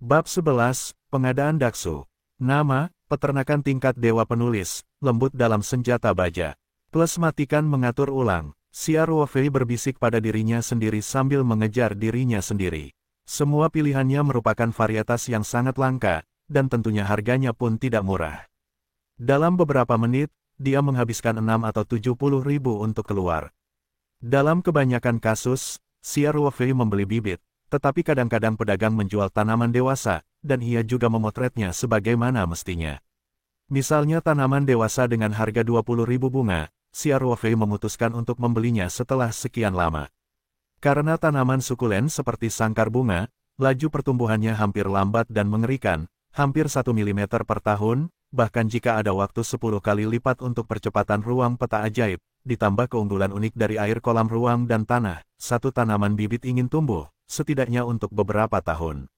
Bab 11, Pengadaan Daksu. Nama, peternakan tingkat dewa penulis, lembut dalam senjata baja. Plus matikan mengatur ulang. Xia Ruofei berbisik pada dirinya sendiri sambil mengejar dirinya sendiri. Semua pilihannya merupakan varietas yang sangat langka, dan tentunya harganya pun tidak murah. Dalam beberapa menit, dia menghabiskan 6 atau 70 ribu untuk keluar. Dalam kebanyakan kasus, Xia Ruofei membeli bibit, tetapi kadang-kadang pedagang menjual tanaman dewasa, dan ia juga memotretnya sebagaimana mestinya. Misalnya tanaman dewasa dengan harga 20 ribu bunga, Xia Ruofei memutuskan untuk membelinya setelah sekian lama. Karena tanaman sukulen seperti sangkar bunga, laju pertumbuhannya hampir lambat dan mengerikan, hampir 1 mm per tahun, bahkan jika ada waktu 10 kali lipat untuk percepatan ruang peta ajaib, ditambah keunggulan unik dari air kolam ruang dan tanah, satu tanaman bibit ingin tumbuh, setidaknya untuk beberapa tahun.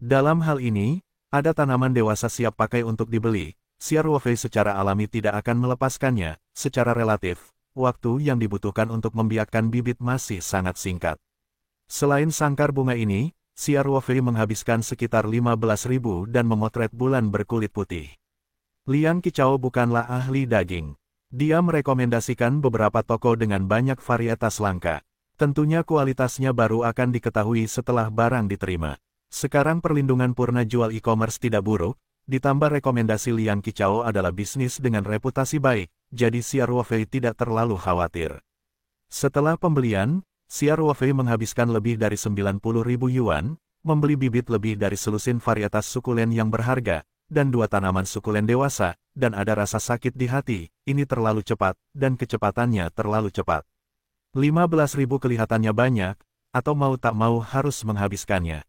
Dalam hal ini, ada tanaman dewasa siap pakai untuk dibeli. Xia Ruofei secara alami tidak akan melepaskannya. Secara relatif, waktu yang dibutuhkan untuk membiakkan bibit masih sangat singkat. Selain sangkar bunga ini, Xia Ruofei menghabiskan sekitar 15.000 dan memotret bulan berkulit putih. Liang Qichao bukanlah ahli daging. Dia merekomendasikan beberapa toko dengan banyak varietas langka. Tentunya kualitasnya baru akan diketahui setelah barang diterima. Sekarang perlindungan purna jual e-commerce tidak buruk, ditambah rekomendasi Liang Qichao adalah bisnis dengan reputasi baik, jadi Xia Ruofei tidak terlalu khawatir. Setelah pembelian, Xia Ruofei menghabiskan lebih dari 90 ribu yuan, membeli bibit lebih dari selusin varietas sukulen yang berharga, dan 2 tanaman sukulen dewasa, dan ada rasa sakit di hati, ini terlalu cepat, dan kecepatannya terlalu cepat. 15.000 kelihatannya banyak, atau mau tak mau harus menghabiskannya.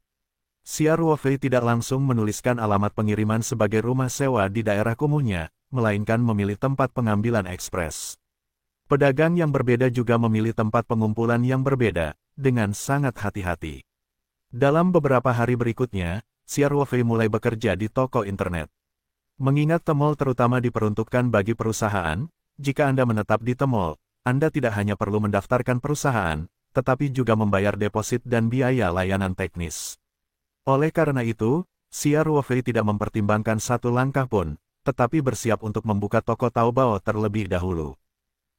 Xia Ruofei tidak langsung menuliskan alamat pengiriman sebagai rumah sewa di daerah kumuhnya, melainkan memilih tempat pengambilan ekspres. Pedagang yang berbeda juga memilih tempat pengumpulan yang berbeda, dengan sangat hati-hati. Dalam beberapa hari berikutnya, Xia Ruofei mulai bekerja di toko internet. Mengingat Tmall terutama diperuntukkan bagi perusahaan, jika Anda menetap di Tmall, Anda tidak hanya perlu mendaftarkan perusahaan, tetapi juga membayar deposit dan biaya layanan teknis. Oleh karena itu, Xia Ruofei tidak mempertimbangkan satu langkah pun, tetapi bersiap untuk membuka toko Taobao terlebih dahulu.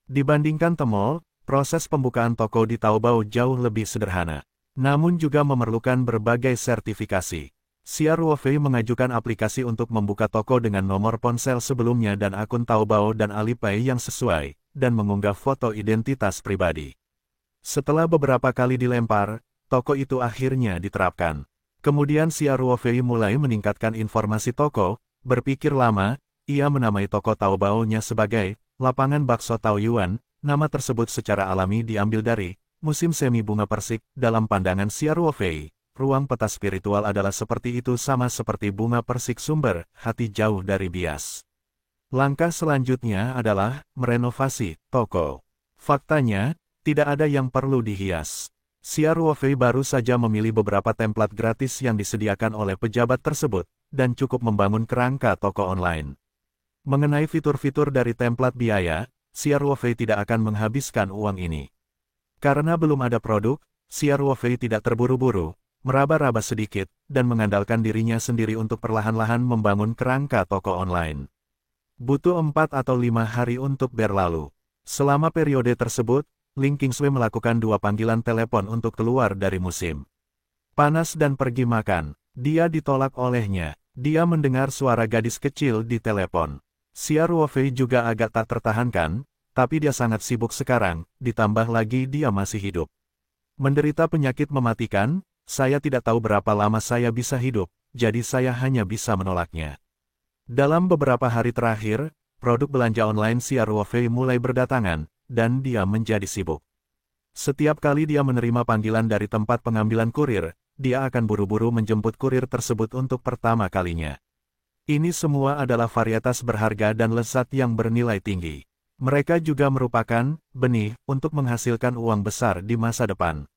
Dibandingkan Tmall, proses pembukaan toko di Taobao jauh lebih sederhana, namun juga memerlukan berbagai sertifikasi. Xia Ruofei mengajukan aplikasi untuk membuka toko dengan nomor ponsel sebelumnya dan akun Taobao dan Alipay yang sesuai, dan mengunggah foto identitas pribadi. Setelah beberapa kali dilempar, toko itu akhirnya diterapkan. Kemudian Xia Ruofei mulai meningkatkan informasi toko, berpikir lama, ia menamai toko Taobao-nya sebagai Lapangan Bakso Taoyuan. Nama tersebut secara alami diambil dari musim semi bunga persik. Dalam pandangan Xia Ruofei, ruang peta spiritual adalah seperti itu, sama seperti bunga persik sumber hati jauh dari bias. Langkah selanjutnya adalah merenovasi toko. Faktanya, tidak ada yang perlu dihias. Xia Ruofei baru saja memilih beberapa template gratis yang disediakan oleh pejabat tersebut, dan cukup membangun kerangka toko online. Mengenai fitur-fitur dari template biaya, Xia Ruofei tidak akan menghabiskan uang ini. Karena belum ada produk, Xia Ruofei tidak terburu-buru, meraba-raba sedikit, dan mengandalkan dirinya sendiri untuk perlahan-lahan membangun kerangka toko online. Butuh 4 atau 5 hari untuk berlalu. Selama periode tersebut, Ling Qingsui melakukan 2 panggilan telepon untuk keluar dari musim panas dan pergi makan. Dia ditolak olehnya. Dia mendengar suara gadis kecil di telepon. Xia Ruofei juga agak tak tertahankan, tapi dia sangat sibuk sekarang, ditambah lagi dia masih hidup. Menderita penyakit mematikan, saya tidak tahu berapa lama saya bisa hidup, jadi saya hanya bisa menolaknya. Dalam beberapa hari terakhir, produk belanja online Xia Ruofei mulai berdatangan, dan dia menjadi sibuk. Setiap kali dia menerima panggilan dari tempat pengambilan kurir, dia akan buru-buru menjemput kurir tersebut untuk pertama kalinya. Ini semua adalah varietas berharga dan lezat yang bernilai tinggi. Mereka juga merupakan benih untuk menghasilkan uang besar di masa depan.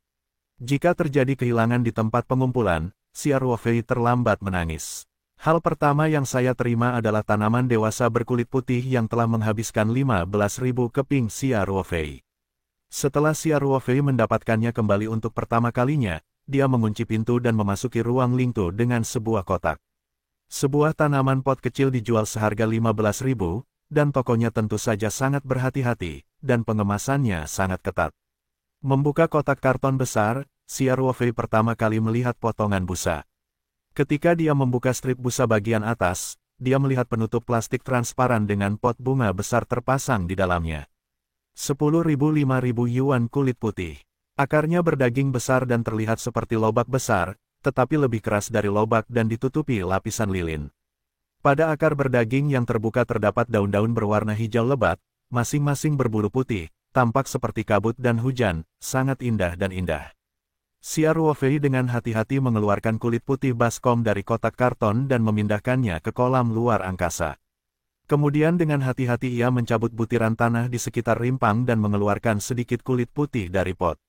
Jika terjadi kehilangan di tempat pengumpulan, Xia Ruofei terlambat menangis. Hal pertama yang saya terima adalah tanaman dewasa berkulit putih yang telah menghabiskan 15.000 keping Xia Ruofei. Setelah Xia Ruofei mendapatkannya kembali untuk pertama kalinya, dia mengunci pintu dan memasuki ruang Lingtu dengan sebuah kotak. Sebuah tanaman pot kecil dijual seharga 15.000, dan tokonya tentu saja sangat berhati-hati, dan pengemasannya sangat ketat. Membuka kotak karton besar, Xia Ruofei pertama kali melihat potongan busa. Ketika dia membuka strip busa bagian atas, dia melihat penutup plastik transparan dengan pot bunga besar terpasang di dalamnya. 10.000-5.000 yuan kulit putih. Akarnya berdaging besar dan terlihat seperti lobak besar, tetapi lebih keras dari lobak dan ditutupi lapisan lilin. Pada akar berdaging yang terbuka terdapat daun-daun berwarna hijau lebat, masing-masing berbulu putih, tampak seperti kabut dan hujan, sangat indah dan indah. Xia Ruofei dengan hati-hati mengeluarkan kulit putih baskom dari kotak karton dan memindahkannya ke kolam luar angkasa. Kemudian dengan hati-hati ia mencabut butiran tanah di sekitar rimpang dan mengeluarkan sedikit kulit putih dari pot.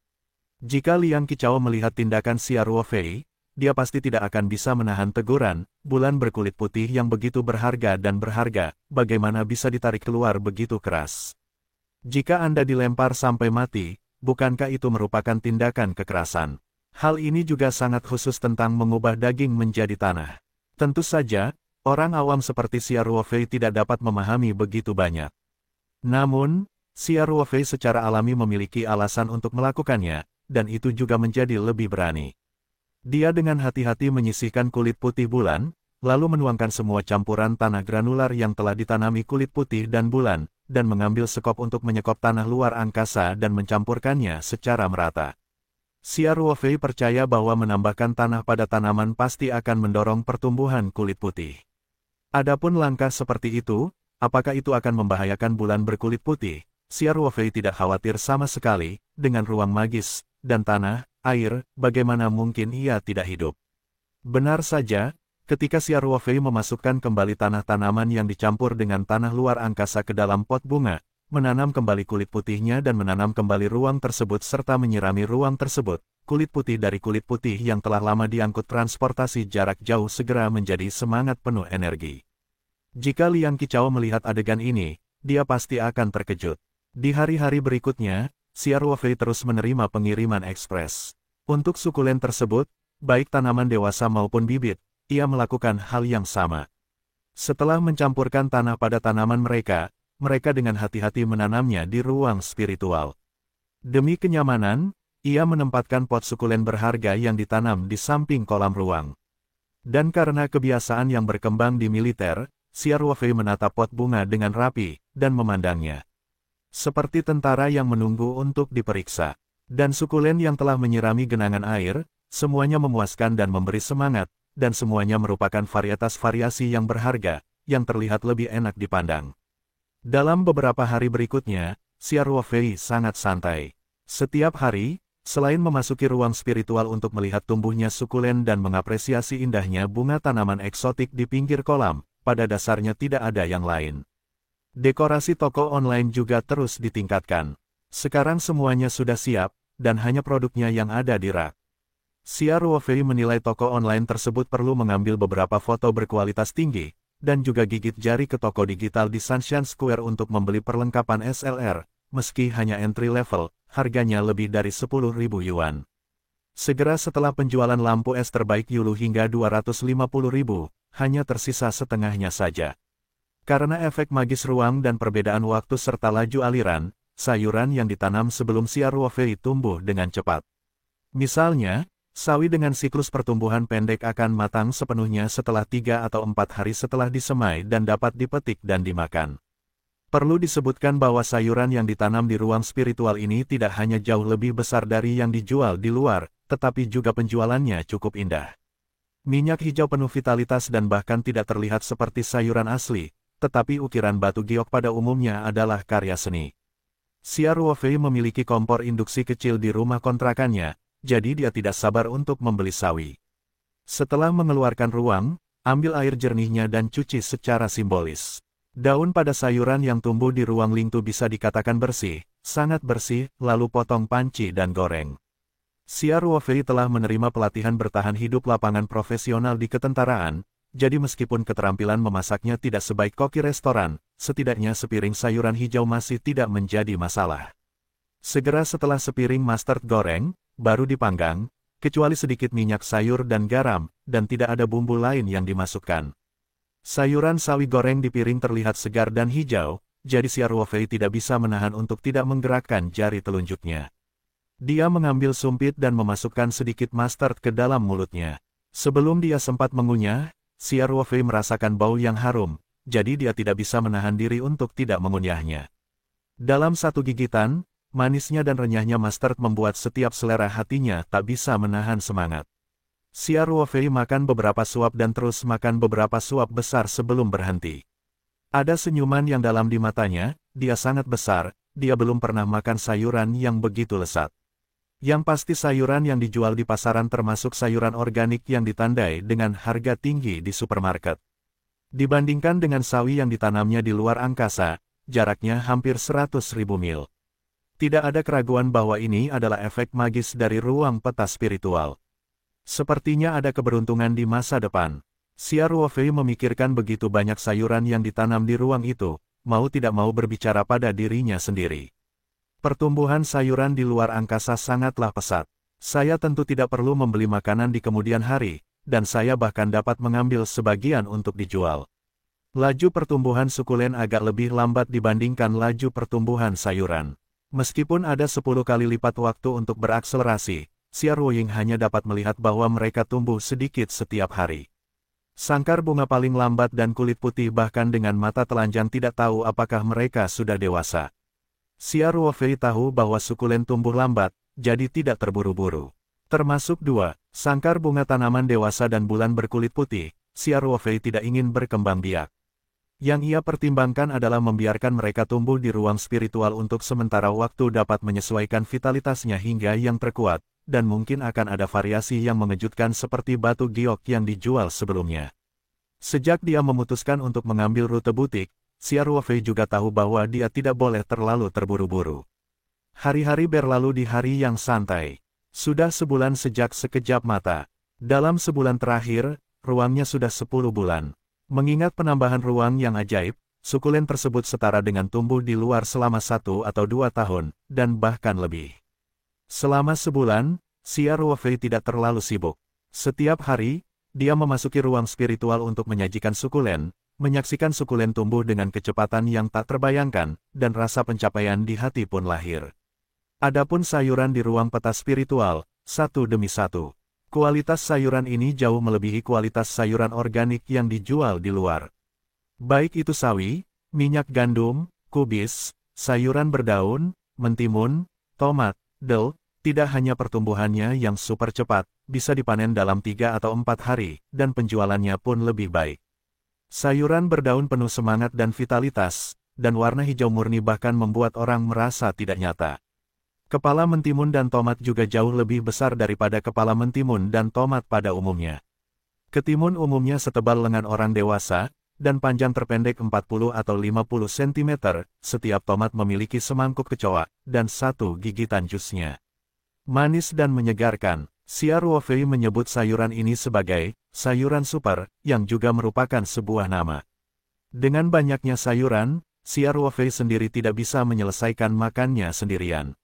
Jika Liang Qichao melihat tindakan Xia Ruofei, dia pasti tidak akan bisa menahan teguran, bulan berkulit putih yang begitu berharga dan berharga, bagaimana bisa ditarik keluar begitu keras? Jika Anda dilempar sampai mati, bukankah itu merupakan tindakan kekerasan? Hal ini juga sangat khusus tentang mengubah daging menjadi tanah. Tentu saja, orang awam seperti Xia Ruofei tidak dapat memahami begitu banyak. Namun, Xia Ruofei secara alami memiliki alasan untuk melakukannya, dan itu juga menjadi lebih berani. Dia dengan hati-hati menyisihkan kulit putih bulan, lalu menuangkan semua campuran tanah granular yang telah ditanami kulit putih dan bulan, dan mengambil sekop untuk menyekop tanah luar angkasa dan mencampurkannya secara merata. Xia Ruofei percaya bahwa menambahkan tanah pada tanaman pasti akan mendorong pertumbuhan kulit putih. Adapun langkah seperti itu, apakah itu akan membahayakan bulan berkulit putih? Xia Ruofei tidak khawatir sama sekali, dengan ruang magis dan tanah, air, bagaimana mungkin ia tidak hidup. Benar saja, ketika Xia Ruofei memasukkan kembali tanah tanaman yang dicampur dengan tanah luar angkasa ke dalam pot bunga, menanam kembali kulit putihnya dan menanam kembali ruang tersebut serta menyirami ruang tersebut, kulit putih dari kulit putih yang telah lama diangkut transportasi jarak jauh segera menjadi semangat penuh energi. Jika Liang Qichao melihat adegan ini, dia pasti akan terkejut. Di hari-hari berikutnya, Xia Ruofei terus menerima pengiriman ekspres. Untuk sukulen tersebut, baik tanaman dewasa maupun bibit, ia melakukan hal yang sama. Setelah mencampurkan tanah pada tanaman mereka dengan hati-hati menanamnya di ruang spiritual. Demi kenyamanan, ia menempatkan pot sukulen berharga yang ditanam di samping kolam ruang. Dan karena kebiasaan yang berkembang di militer, Xia Ruofei menatap pot bunga dengan rapi, dan memandangnya seperti tentara yang menunggu untuk diperiksa. Dan sukulen yang telah menyirami genangan air, semuanya memuaskan dan memberi semangat, dan semuanya merupakan varietas variasi yang berharga, yang terlihat lebih enak dipandang. Dalam beberapa hari berikutnya, Xia Ruofei sangat santai. Setiap hari, selain memasuki ruang spiritual untuk melihat tumbuhnya sukulen dan mengapresiasi indahnya bunga tanaman eksotik di pinggir kolam, pada dasarnya tidak ada yang lain. Dekorasi toko online juga terus ditingkatkan. Sekarang semuanya sudah siap, dan hanya produknya yang ada di rak. Xia Ruofei menilai toko online tersebut perlu mengambil beberapa foto berkualitas tinggi, dan juga gigit jari ke toko digital di Sunshine Square untuk membeli perlengkapan SLR, meski hanya entry level, harganya lebih dari 10.000 yuan. Segera setelah penjualan lampu es terbaik Yulu hingga 250.000, hanya tersisa setengahnya saja. Karena efek magis ruang dan perbedaan waktu serta laju aliran, sayuran yang ditanam sebelum Xia Ruofei tumbuh dengan cepat. Misalnya, sawi dengan siklus pertumbuhan pendek akan matang sepenuhnya setelah 3 atau 4 hari setelah disemai dan dapat dipetik dan dimakan. Perlu disebutkan bahwa sayuran yang ditanam di ruang spiritual ini tidak hanya jauh lebih besar dari yang dijual di luar, tetapi juga penjualannya cukup indah. Minyak hijau penuh vitalitas dan bahkan tidak terlihat seperti sayuran asli, tetapi ukiran batu giok pada umumnya adalah karya seni. Xia Ruofei memiliki kompor induksi kecil di rumah kontrakannya, jadi dia tidak sabar untuk membeli sawi. Setelah mengeluarkan ruang, ambil air jernihnya dan cuci secara simbolis. Daun pada sayuran yang tumbuh di ruang Lingtu bisa dikatakan bersih, sangat bersih, lalu potong panci dan goreng. Xia Ruofei telah menerima pelatihan bertahan hidup lapangan profesional di ketentaraan, jadi meskipun keterampilan memasaknya tidak sebaik koki restoran, setidaknya sepiring sayuran hijau masih tidak menjadi masalah. Segera setelah sepiring mustard goreng, baru dipanggang, kecuali sedikit minyak sayur dan garam, dan tidak ada bumbu lain yang dimasukkan. Sayuran sawi goreng di piring terlihat segar dan hijau, jadi Xia Ruofei tidak bisa menahan untuk tidak menggerakkan jari telunjuknya. Dia mengambil sumpit dan memasukkan sedikit mustard ke dalam mulutnya. Sebelum dia sempat mengunyah, Xia Ruofei merasakan bau yang harum, jadi dia tidak bisa menahan diri untuk tidak mengunyahnya. Dalam satu gigitan, manisnya dan renyahnya mustard membuat setiap selera hatinya tak bisa menahan semangat. Xia Ruofei makan beberapa suap dan terus makan beberapa suap besar sebelum berhenti. Ada senyuman yang dalam di matanya, dia sangat besar, dia belum pernah makan sayuran yang begitu lezat. Yang pasti sayuran yang dijual di pasaran termasuk sayuran organik yang ditandai dengan harga tinggi di supermarket. Dibandingkan dengan sawi yang ditanamnya di luar angkasa, jaraknya hampir 100.000 mil. Tidak ada keraguan bahwa ini adalah efek magis dari ruang peta spiritual. Sepertinya ada keberuntungan di masa depan. Xia Ruofei memikirkan begitu banyak sayuran yang ditanam di ruang itu, mau tidak mau berbicara pada dirinya sendiri. Pertumbuhan sayuran di luar angkasa sangatlah pesat. Saya tentu tidak perlu membeli makanan di kemudian hari, dan saya bahkan dapat mengambil sebagian untuk dijual. Laju pertumbuhan sukulen agak lebih lambat dibandingkan laju pertumbuhan sayuran. Meskipun ada 10 kali lipat waktu untuk berakselerasi, Xia Ruoying hanya dapat melihat bahwa mereka tumbuh sedikit setiap hari. Sangkar bunga paling lambat dan kulit putih bahkan dengan mata telanjang tidak tahu apakah mereka sudah dewasa. Xia Ruofei tahu bahwa sukulen tumbuh lambat, jadi tidak terburu-buru. Termasuk 2, sangkar bunga tanaman dewasa dan bulan berkulit putih, Xia Ruofei tidak ingin berkembang biak. Yang ia pertimbangkan adalah membiarkan mereka tumbuh di ruang spiritual untuk sementara waktu dapat menyesuaikan vitalitasnya hingga yang terkuat, dan mungkin akan ada variasi yang mengejutkan seperti batu giok yang dijual sebelumnya. Sejak dia memutuskan untuk mengambil rute butik, Xia Ruofei juga tahu bahwa dia tidak boleh terlalu terburu-buru. Hari-hari berlalu di hari yang santai. Sudah sebulan sejak sekejap mata. Dalam sebulan terakhir, ruangnya sudah 10 bulan. Mengingat penambahan ruang yang ajaib, sukulen tersebut setara dengan tumbuh di luar selama 1 atau 2 tahun, dan bahkan lebih. Selama sebulan, Xia Ruofei tidak terlalu sibuk. Setiap hari, dia memasuki ruang spiritual untuk menyajikan sukulen, menyaksikan sukulen tumbuh dengan kecepatan yang tak terbayangkan, dan rasa pencapaian di hati pun lahir. Adapun sayuran di ruang peta spiritual, satu demi satu. Kualitas sayuran ini jauh melebihi kualitas sayuran organik yang dijual di luar. Baik itu sawi, minyak gandum, kubis, sayuran berdaun, mentimun, tomat, del, tidak hanya pertumbuhannya yang super cepat, bisa dipanen dalam 3 atau 4 hari, dan penjualannya pun lebih baik. Sayuran berdaun penuh semangat dan vitalitas, dan warna hijau murni bahkan membuat orang merasa tidak nyata. Kepala mentimun dan tomat juga jauh lebih besar daripada kepala mentimun dan tomat pada umumnya. Ketimun umumnya setebal lengan orang dewasa, dan panjang terpendek 40 atau 50 cm, setiap tomat memiliki semangkuk kecoa, dan 1 gigitan jusnya. Manis dan menyegarkan, Xia Ruofei menyebut sayuran ini sebagai sayuran super, yang juga merupakan sebuah nama. Dengan banyaknya sayuran, Xia Ruofei sendiri tidak bisa menyelesaikan makannya sendirian.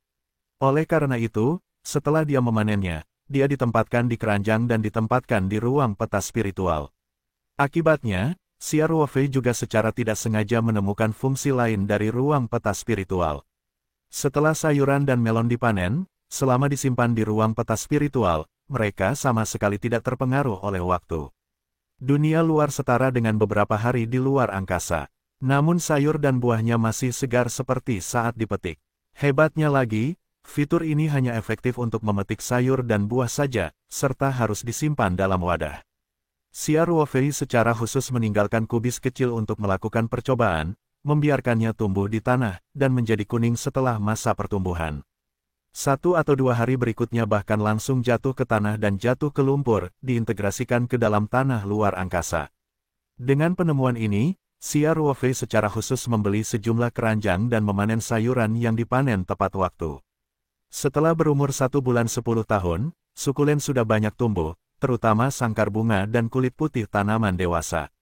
Oleh karena itu, setelah dia memanennya, dia ditempatkan di keranjang dan ditempatkan di ruang peta spiritual. Akibatnya, Xia Ruofei juga secara tidak sengaja menemukan fungsi lain dari ruang peta spiritual. Setelah sayuran dan melon dipanen, selama disimpan di ruang peta spiritual, mereka sama sekali tidak terpengaruh oleh waktu. Dunia luar setara dengan beberapa hari di luar angkasa. Namun sayur dan buahnya masih segar seperti saat dipetik. Hebatnya lagi, fitur ini hanya efektif untuk memetik sayur dan buah saja, serta harus disimpan dalam wadah. Xia Ruofei secara khusus meninggalkan kubis kecil untuk melakukan percobaan, membiarkannya tumbuh di tanah, dan menjadi kuning setelah masa pertumbuhan. 1 atau 2 hari berikutnya bahkan langsung jatuh ke tanah dan jatuh ke lumpur, diintegrasikan ke dalam tanah luar angkasa. Dengan penemuan ini, Xia Ruofei secara khusus membeli sejumlah keranjang dan memanen sayuran yang dipanen tepat waktu. Setelah berumur 1 bulan 10 tahun, sukulen sudah banyak tumbuh, terutama sangkar bunga dan kulit putih tanaman dewasa.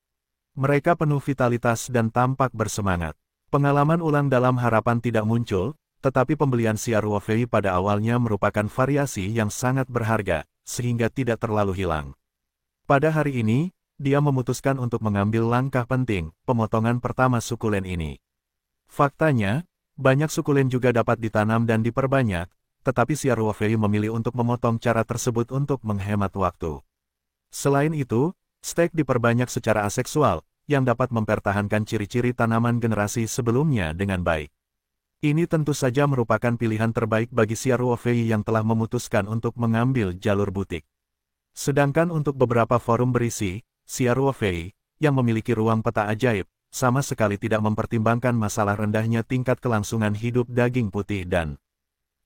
Mereka penuh vitalitas dan tampak bersemangat. Pengalaman ulang dalam harapan tidak muncul, tetapi pembelian Xia Ruofei pada awalnya merupakan variasi yang sangat berharga, sehingga tidak terlalu hilang. Pada hari ini, dia memutuskan untuk mengambil langkah penting, pemotongan pertama sukulen ini. Faktanya, banyak sukulen juga dapat ditanam dan diperbanyak, tetapi Xiao Ruofei memilih untuk memotong cara tersebut untuk menghemat waktu. Selain itu, stek diperbanyak secara aseksual, yang dapat mempertahankan ciri-ciri tanaman generasi sebelumnya dengan baik. Ini tentu saja merupakan pilihan terbaik bagi Xiao Ruofei yang telah memutuskan untuk mengambil jalur butik. Sedangkan untuk beberapa forum berisi, Xiao Ruofei, yang memiliki ruang peta ajaib, sama sekali tidak mempertimbangkan masalah rendahnya tingkat kelangsungan hidup daging putih dan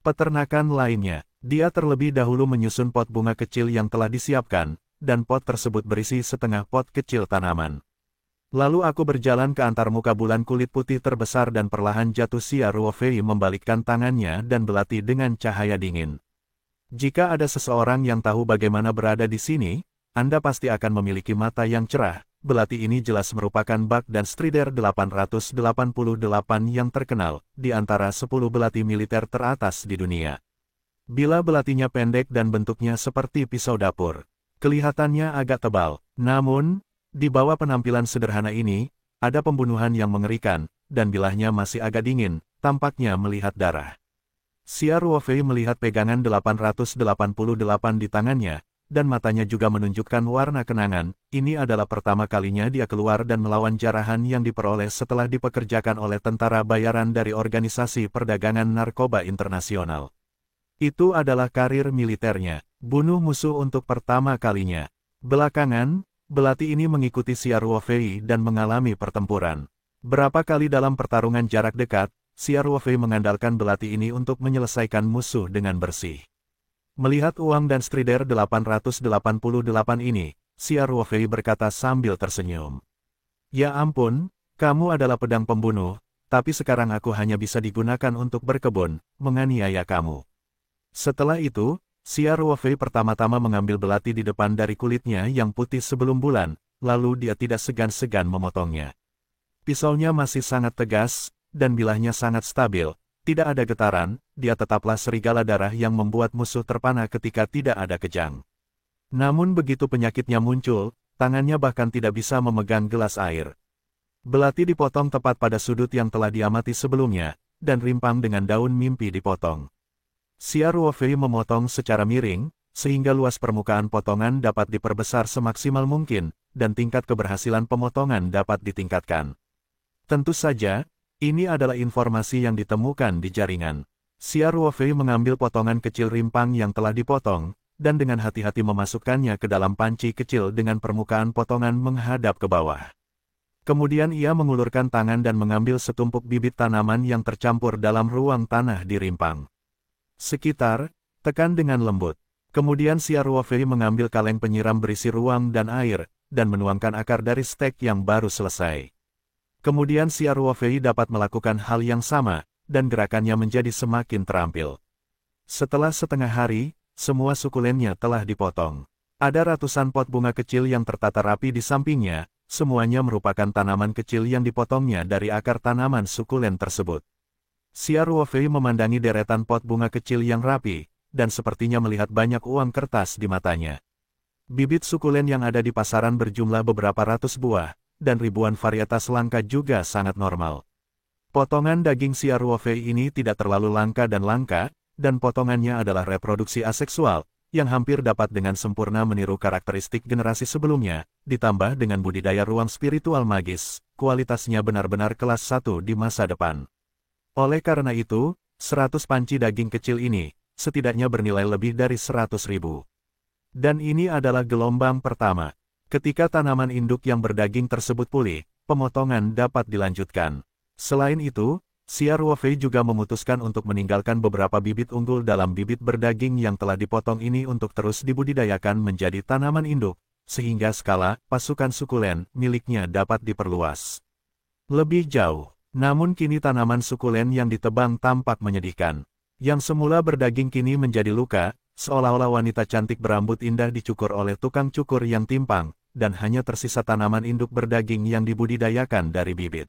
peternakan lainnya. Dia terlebih dahulu menyusun pot bunga kecil yang telah disiapkan, dan pot tersebut berisi setengah pot kecil tanaman. Lalu aku berjalan ke antarmuka bulan kulit putih terbesar dan perlahan jatuh. Xiao Ruofei membalikkan tangannya dan belati dengan cahaya dingin. Jika ada seseorang yang tahu bagaimana berada di sini, Anda pasti akan memiliki mata yang cerah. Belati ini jelas merupakan bak dan Strider 888 yang terkenal, di antara 10 belati militer teratas di dunia. Bila belatinya pendek dan bentuknya seperti pisau dapur, kelihatannya agak tebal, namun di bawah penampilan sederhana ini, ada pembunuhan yang mengerikan, dan bilahnya masih agak dingin, tampaknya melihat darah. Xiao Ruofei melihat pegangan 888 di tangannya, dan matanya juga menunjukkan warna kenangan. Ini adalah pertama kalinya dia keluar dan melawan jarahan yang diperoleh setelah dipekerjakan oleh tentara bayaran dari Organisasi Perdagangan Narkoba Internasional. Itu adalah karir militernya, bunuh musuh untuk pertama kalinya. Belakangan, belati ini mengikuti Xiao Ruofei dan mengalami pertempuran. Berapa kali dalam pertarungan jarak dekat, Xiao Ruofei mengandalkan belati ini untuk menyelesaikan musuh dengan bersih. Melihat uang dan Strider 888 ini, Xiao Ruofei berkata sambil tersenyum. Ya ampun, kamu adalah pedang pembunuh, tapi sekarang aku hanya bisa digunakan untuk berkebun, menganiaya kamu. Setelah itu, Xiao Ruofei pertama-tama mengambil belati di depan dari kulitnya yang putih sebelum bulan, lalu dia tidak segan-segan memotongnya. Pisaunya masih sangat tegas, dan bilahnya sangat stabil, tidak ada getaran, dia tetaplah serigala darah yang membuat musuh terpana ketika tidak ada kejang. Namun begitu penyakitnya muncul, tangannya bahkan tidak bisa memegang gelas air. Belati dipotong tepat pada sudut yang telah diamati sebelumnya, dan rimpang dengan daun mimpi dipotong. Xiao Ruofei memotong secara miring, sehingga luas permukaan potongan dapat diperbesar semaksimal mungkin, dan tingkat keberhasilan pemotongan dapat ditingkatkan. Tentu saja, ini adalah informasi yang ditemukan di jaringan. Xiao Ruofei mengambil potongan kecil rimpang yang telah dipotong, dan dengan hati-hati memasukkannya ke dalam panci kecil dengan permukaan potongan menghadap ke bawah. Kemudian ia mengulurkan tangan dan mengambil setumpuk bibit tanaman yang tercampur dalam ruang tanah di rimpang. Sekitar, tekan dengan lembut. Kemudian Xiao Ruofei mengambil kaleng penyiram berisi ruang dan air, dan menuangkan akar dari stek yang baru selesai. Kemudian Xiao Ruofei dapat melakukan hal yang sama, dan gerakannya menjadi semakin terampil. Setelah setengah hari, semua sukulennya telah dipotong. Ada ratusan pot bunga kecil yang tertata rapi di sampingnya, semuanya merupakan tanaman kecil yang dipotongnya dari akar tanaman sukulen tersebut. Xiao Ruofei memandangi deretan pot bunga kecil yang rapi, dan sepertinya melihat banyak uang kertas di matanya. Bibit sukulen yang ada di pasaran berjumlah beberapa ratus buah, dan ribuan varietas langka juga sangat normal. Potongan daging Xiao Ruofei ini tidak terlalu langka, dan potongannya adalah reproduksi aseksual, yang hampir dapat dengan sempurna meniru karakteristik generasi sebelumnya, ditambah dengan budidaya ruang spiritual magis, kualitasnya benar-benar kelas 1 di masa depan. Oleh karena itu, 100 panci daging kecil ini, setidaknya bernilai lebih dari 100.000. Dan ini adalah gelombang pertama. Ketika tanaman induk yang berdaging tersebut pulih, pemotongan dapat dilanjutkan. Selain itu, Xiao Ruofei juga memutuskan untuk meninggalkan beberapa bibit unggul dalam bibit berdaging yang telah dipotong ini untuk terus dibudidayakan menjadi tanaman induk, sehingga skala pasukan sukulen miliknya dapat diperluas lebih jauh. Namun kini tanaman sukulen yang ditebang tampak menyedihkan. Yang semula berdaging kini menjadi luka, seolah-olah wanita cantik berambut indah dicukur oleh tukang cukur yang timpang, dan hanya tersisa tanaman induk berdaging yang dibudidayakan dari bibit.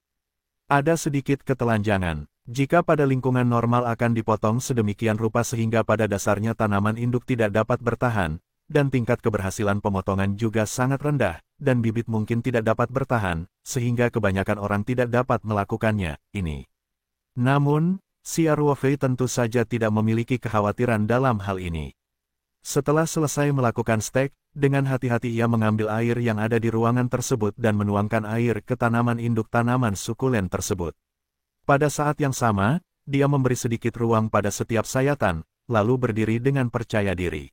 Ada sedikit ketelanjangan. Jika pada lingkungan normal akan dipotong sedemikian rupa sehingga pada dasarnya tanaman induk tidak dapat bertahan, dan tingkat keberhasilan pemotongan juga sangat rendah, dan bibit mungkin tidak dapat bertahan, sehingga kebanyakan orang tidak dapat melakukannya, ini. Namun, Xia Ruofei tentu saja tidak memiliki kekhawatiran dalam hal ini. Setelah selesai melakukan stek, dengan hati-hati ia mengambil air yang ada di ruangan tersebut dan menuangkan air ke tanaman induk tanaman sukulen tersebut. Pada saat yang sama, dia memberi sedikit ruang pada setiap sayatan, lalu berdiri dengan percaya diri.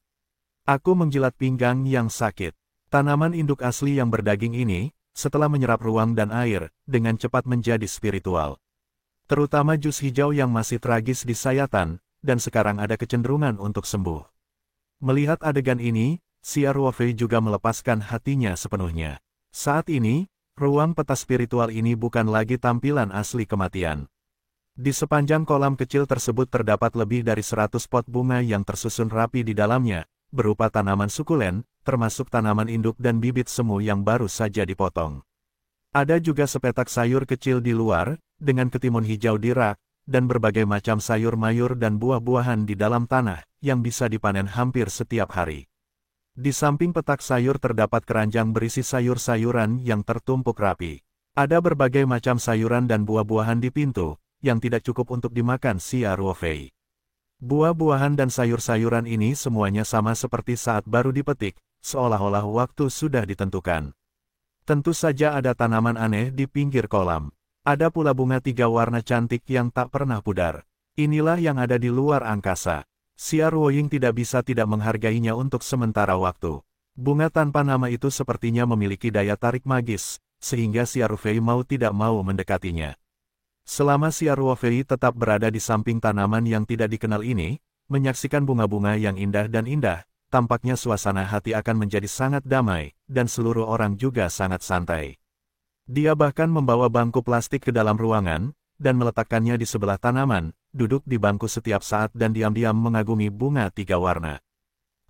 Aku menjilat pinggang yang sakit. Tanaman induk asli yang berdaging ini, setelah menyerap ruang dan air, dengan cepat menjadi spiritual. Terutama jus hijau yang masih tragis di sayatan, dan sekarang ada kecenderungan untuk sembuh. Melihat adegan ini, Xia Ruofei juga melepaskan hatinya sepenuhnya. Saat ini, ruang peta spiritual ini bukan lagi tampilan asli kematian. Di sepanjang kolam kecil tersebut terdapat lebih dari 100 pot bunga yang tersusun rapi di dalamnya, berupa tanaman sukulen, termasuk tanaman induk dan bibit semu yang baru saja dipotong. Ada juga sepetak sayur kecil di luar, dengan ketimun hijau di rak, dan berbagai macam sayur mayur dan buah-buahan di dalam tanah, yang bisa dipanen hampir setiap hari. Di samping petak sayur terdapat keranjang berisi sayur-sayuran yang tertumpuk rapi. Ada berbagai macam sayuran dan buah-buahan di pintu, yang tidak cukup untuk dimakan Xia Ruofei. Buah-buahan dan sayur-sayuran ini semuanya sama seperti saat baru dipetik, seolah-olah waktu sudah ditentukan. Tentu saja ada tanaman aneh di pinggir kolam. Ada pula bunga 3 warna cantik yang tak pernah pudar. Inilah yang ada di luar angkasa. Xia Ruoying tidak bisa tidak menghargainya untuk sementara waktu. Bunga tanpa nama itu sepertinya memiliki daya tarik magis, sehingga Xia Ruofei mau tidak mau mendekatinya. Selama Xia Ruofei tetap berada di samping tanaman yang tidak dikenal ini, menyaksikan bunga-bunga yang indah dan indah, tampaknya suasana hati akan menjadi sangat damai, dan seluruh orang juga sangat santai. Dia bahkan membawa bangku plastik ke dalam ruangan, dan meletakkannya di sebelah tanaman, duduk di bangku setiap saat dan diam-diam mengagumi bunga 3 warna.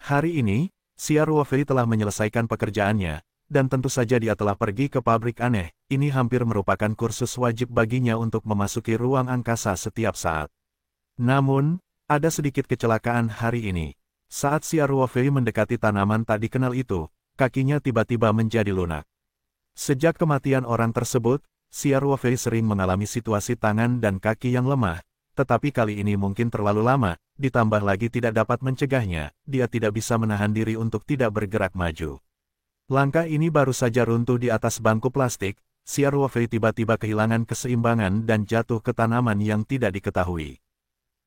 Hari ini, Xia Ruofei telah menyelesaikan pekerjaannya, dan tentu saja dia telah pergi ke pabrik aneh. Ini hampir merupakan kursus wajib baginya untuk memasuki ruang angkasa setiap saat. Namun, ada sedikit kecelakaan hari ini. Saat Xia Ruofei mendekati tanaman tak dikenal itu, kakinya tiba-tiba menjadi lunak. Sejak kematian orang tersebut, Xia Ruofei sering mengalami situasi tangan dan kaki yang lemah, tetapi kali ini mungkin terlalu lama, ditambah lagi tidak dapat mencegahnya, dia tidak bisa menahan diri untuk tidak bergerak maju. Langkah ini baru saja runtuh di atas bangku plastik, Xia Ruofei tiba-tiba kehilangan keseimbangan dan jatuh ke tanaman yang tidak diketahui.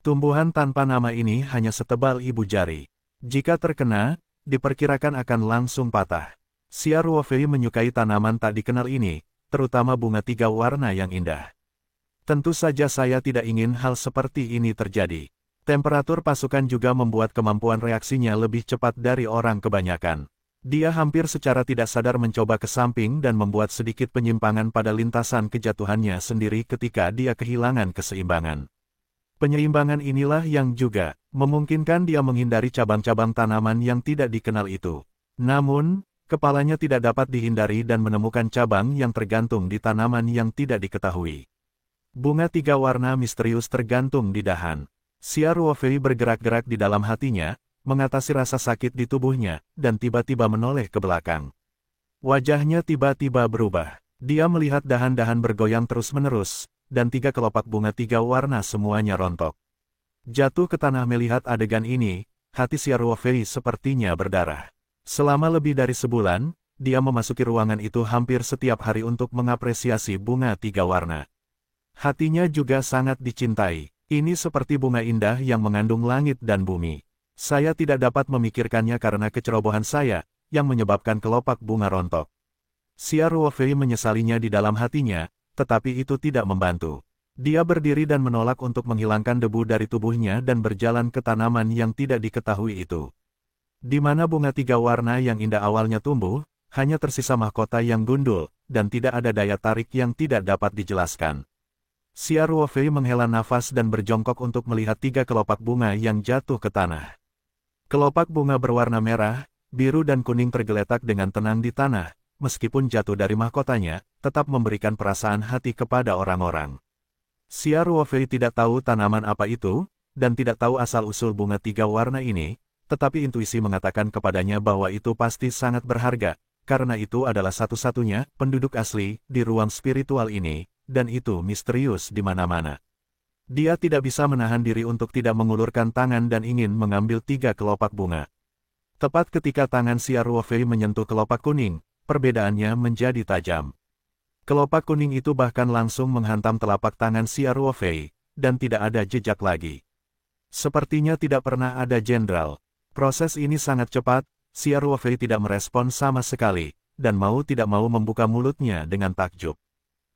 Tumbuhan tanpa nama ini hanya setebal ibu jari. Jika terkena, diperkirakan akan langsung patah. Xia Ruofei menyukai tanaman tak dikenal ini, terutama bunga 3 warna yang indah. Tentu saja saya tidak ingin hal seperti ini terjadi. Temperatur pasukan juga membuat kemampuan reaksinya lebih cepat dari orang kebanyakan. Dia hampir secara tidak sadar mencoba ke samping dan membuat sedikit penyimpangan pada lintasan kejatuhannya sendiri ketika dia kehilangan keseimbangan. Penyeimbangan inilah yang juga memungkinkan dia menghindari cabang-cabang tanaman yang tidak dikenal itu. Namun, kepalanya tidak dapat dihindari dan menemukan cabang yang tergantung di tanaman yang tidak diketahui. Bunga 3 warna misterius tergantung di dahan. Xia Ruofei bergerak-gerak di dalam hatinya, mengatasi rasa sakit di tubuhnya, dan tiba-tiba menoleh ke belakang. Wajahnya tiba-tiba berubah. Dia melihat dahan-dahan bergoyang terus-menerus, dan 3 kelopak bunga 3 warna semuanya rontok. Jatuh ke tanah melihat adegan ini, hati Xia Ruofei sepertinya berdarah. Selama lebih dari sebulan, dia memasuki ruangan itu hampir setiap hari untuk mengapresiasi bunga 3 warna. Hatinya juga sangat dicintai. Ini seperti bunga indah yang mengandung langit dan bumi. Saya tidak dapat memikirkannya karena kecerobohan saya, yang menyebabkan kelopak bunga rontok. Xia Ruofei menyesalinya di dalam hatinya, tetapi itu tidak membantu. Dia berdiri dan menolak untuk menghilangkan debu dari tubuhnya dan berjalan ke tanaman yang tidak diketahui itu. Di mana bunga 3 warna yang indah awalnya tumbuh, hanya tersisa mahkota yang gundul, dan tidak ada daya tarik yang tidak dapat dijelaskan. Xia Ruofei menghela nafas dan berjongkok untuk melihat 3 kelopak bunga yang jatuh ke tanah. Kelopak bunga berwarna merah, biru dan kuning tergeletak dengan tenang di tanah, meskipun jatuh dari mahkotanya, tetap memberikan perasaan hati kepada orang-orang. Xia Ruofei tidak tahu tanaman apa itu, dan tidak tahu asal-usul bunga 3 warna ini, tetapi intuisi mengatakan kepadanya bahwa itu pasti sangat berharga, karena itu adalah satu-satunya penduduk asli di ruang spiritual ini, dan itu misterius di mana-mana. Dia tidak bisa menahan diri untuk tidak mengulurkan tangan dan ingin mengambil 3 kelopak bunga. Tepat ketika tangan Xia Ruofei menyentuh kelopak kuning, perbedaannya menjadi tajam. Kelopak kuning itu bahkan langsung menghantam telapak tangan Xia Ruofei, dan tidak ada jejak lagi. Sepertinya tidak pernah ada jenderal. Proses ini sangat cepat, Xia Ruofei tidak merespon sama sekali, dan mau tidak mau membuka mulutnya dengan takjub.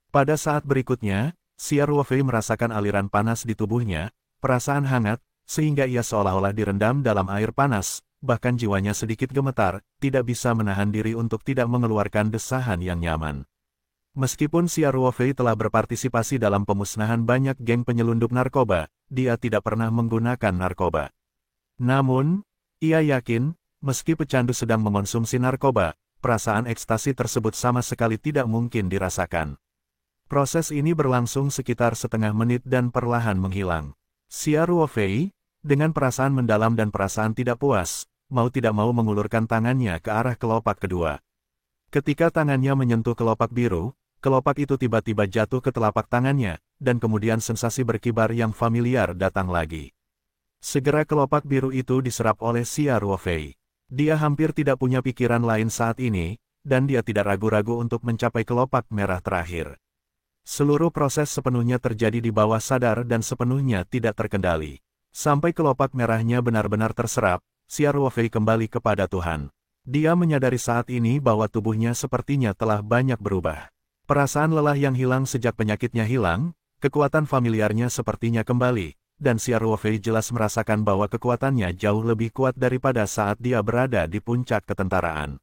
Pada saat berikutnya, Xia Ruofei merasakan aliran panas di tubuhnya, perasaan hangat, sehingga ia seolah-olah direndam dalam air panas, bahkan jiwanya sedikit gemetar, tidak bisa menahan diri untuk tidak mengeluarkan desahan yang nyaman. Meskipun Xia Ruofei telah berpartisipasi dalam pemusnahan banyak geng penyelundup narkoba, dia tidak pernah menggunakan narkoba. Namun, ia yakin, meski pecandu sedang mengonsumsi narkoba, perasaan ekstasi tersebut sama sekali tidak mungkin dirasakan. Proses ini berlangsung sekitar setengah menit dan perlahan menghilang. Xia Ruofei, dengan perasaan mendalam dan perasaan tidak puas, mau tidak mau mengulurkan tangannya ke arah kelopak kedua. Ketika tangannya menyentuh kelopak biru, kelopak itu tiba-tiba jatuh ke telapak tangannya, dan kemudian sensasi berkibar yang familiar datang lagi. Segera kelopak biru itu diserap oleh Xia Ruofei. Dia hampir tidak punya pikiran lain saat ini, dan dia tidak ragu-ragu untuk mencapai kelopak merah terakhir. Seluruh proses sepenuhnya terjadi di bawah sadar dan sepenuhnya tidak terkendali. Sampai kelopak merahnya benar-benar terserap, Xia Ruofei kembali kepada Tuhan. Dia menyadari saat ini bahwa tubuhnya sepertinya telah banyak berubah. Perasaan lelah yang hilang sejak penyakitnya hilang, kekuatan familiarnya sepertinya kembali, dan Xia Ruofei jelas merasakan bahwa kekuatannya jauh lebih kuat daripada saat dia berada di puncak ketentaraan.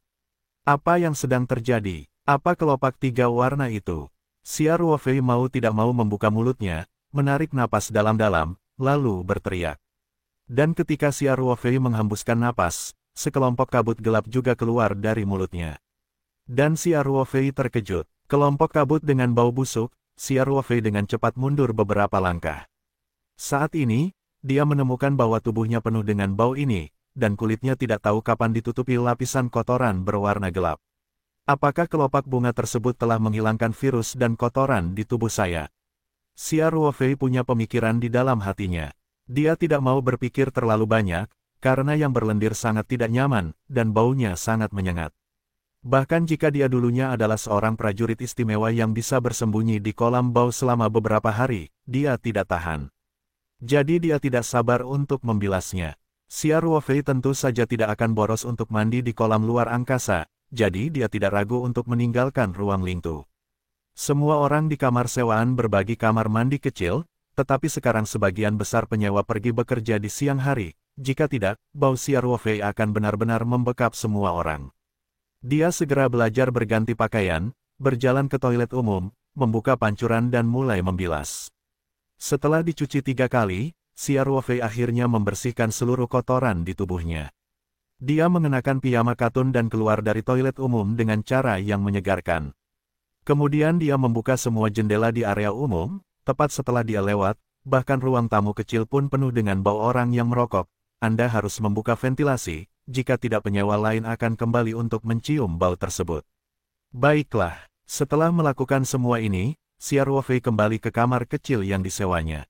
Apa yang sedang terjadi? Apa kelopak 3 warna itu? Xia Ruofei mau tidak mau membuka mulutnya, menarik napas dalam-dalam, lalu berteriak. Dan ketika Xia Ruofei menghembuskan napas, sekelompok kabut gelap juga keluar dari mulutnya. Dan Xia Ruofei terkejut. Kelompok kabut dengan bau busuk, Xia Ruofei dengan cepat mundur beberapa langkah. Saat ini, dia menemukan bahwa tubuhnya penuh dengan bau ini, dan kulitnya tidak tahu kapan ditutupi lapisan kotoran berwarna gelap. Apakah kelopak bunga tersebut telah menghilangkan virus dan kotoran di tubuh saya? Xia Ruofei punya pemikiran di dalam hatinya. Dia tidak mau berpikir terlalu banyak, karena yang berlendir sangat tidak nyaman, dan baunya sangat menyengat. Bahkan jika dia dulunya adalah seorang prajurit istimewa yang bisa bersembunyi di kolam bau selama beberapa hari, dia tidak tahan. Jadi dia tidak sabar untuk membilasnya. Xia Ruofei tentu saja tidak akan boros untuk mandi di kolam luar angkasa, jadi dia tidak ragu untuk meninggalkan ruang Lingtu. Semua orang di kamar sewaan berbagi kamar mandi kecil, tetapi sekarang sebagian besar penyewa pergi bekerja di siang hari, jika tidak, bau Xia Ruofei akan benar-benar membekap semua orang. Dia segera belajar berganti pakaian, berjalan ke toilet umum, membuka pancuran dan mulai membilas. Setelah dicuci 3 kali, Xia Ruofei akhirnya membersihkan seluruh kotoran di tubuhnya. Dia mengenakan piyama katun dan keluar dari toilet umum dengan cara yang menyegarkan. Kemudian dia membuka semua jendela di area umum, tepat setelah dia lewat, bahkan ruang tamu kecil pun penuh dengan bau orang yang merokok. Anda harus membuka ventilasi, jika tidak penyewa lain akan kembali untuk mencium bau tersebut. Baiklah, setelah melakukan semua ini, Xia Ruofei kembali ke kamar kecil yang disewanya.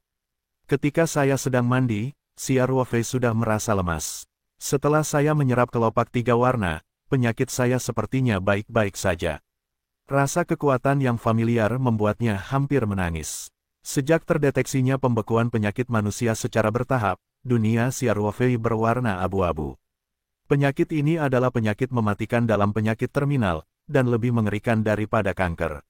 Ketika saya sedang mandi, Xia Ruofei sudah merasa lemas. Setelah saya menyerap kelopak 3 warna, penyakit saya sepertinya baik-baik saja. Rasa kekuatan yang familiar membuatnya hampir menangis. Sejak terdeteksinya pembekuan penyakit manusia secara bertahap, dunia Xia Ruofei berwarna abu-abu. Penyakit ini adalah penyakit mematikan dalam penyakit terminal, dan lebih mengerikan daripada kanker.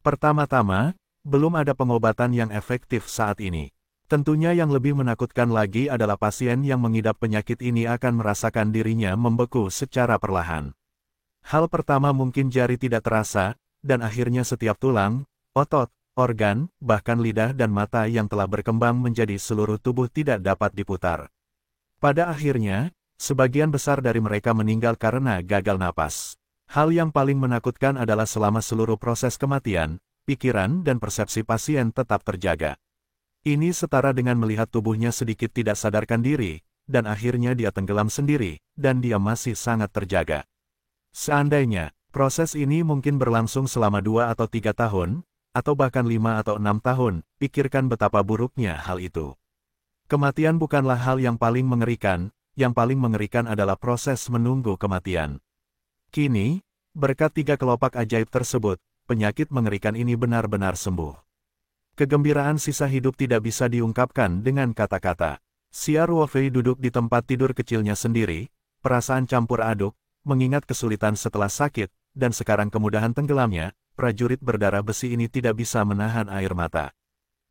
Pertama-tama, belum ada pengobatan yang efektif saat ini. Tentunya yang lebih menakutkan lagi adalah pasien yang mengidap penyakit ini akan merasakan dirinya membeku secara perlahan. Hal pertama mungkin jari tidak terasa, dan akhirnya setiap tulang, otot, organ, bahkan lidah dan mata yang telah berkembang menjadi seluruh tubuh tidak dapat diputar. Pada akhirnya, sebagian besar dari mereka meninggal karena gagal napas. Hal yang paling menakutkan adalah selama seluruh proses kematian, pikiran dan persepsi pasien tetap terjaga. Ini setara dengan melihat tubuhnya sedikit tidak sadarkan diri, dan akhirnya dia tenggelam sendiri, dan dia masih sangat terjaga. Seandainya, proses ini mungkin berlangsung selama 2 atau 3 tahun, atau bahkan 5 atau 6 tahun, pikirkan betapa buruknya hal itu. Kematian bukanlah hal yang paling mengerikan, yang paling mengerikan adalah proses menunggu kematian. Kini, berkat 3 kelopak ajaib tersebut, penyakit mengerikan ini benar-benar sembuh. Kegembiraan sisa hidup tidak bisa diungkapkan dengan kata-kata. Xia Ruofei duduk di tempat tidur kecilnya sendiri, perasaan campur aduk, mengingat kesulitan setelah sakit, dan sekarang kemudahan tenggelamnya, prajurit berdarah besi ini tidak bisa menahan air mata.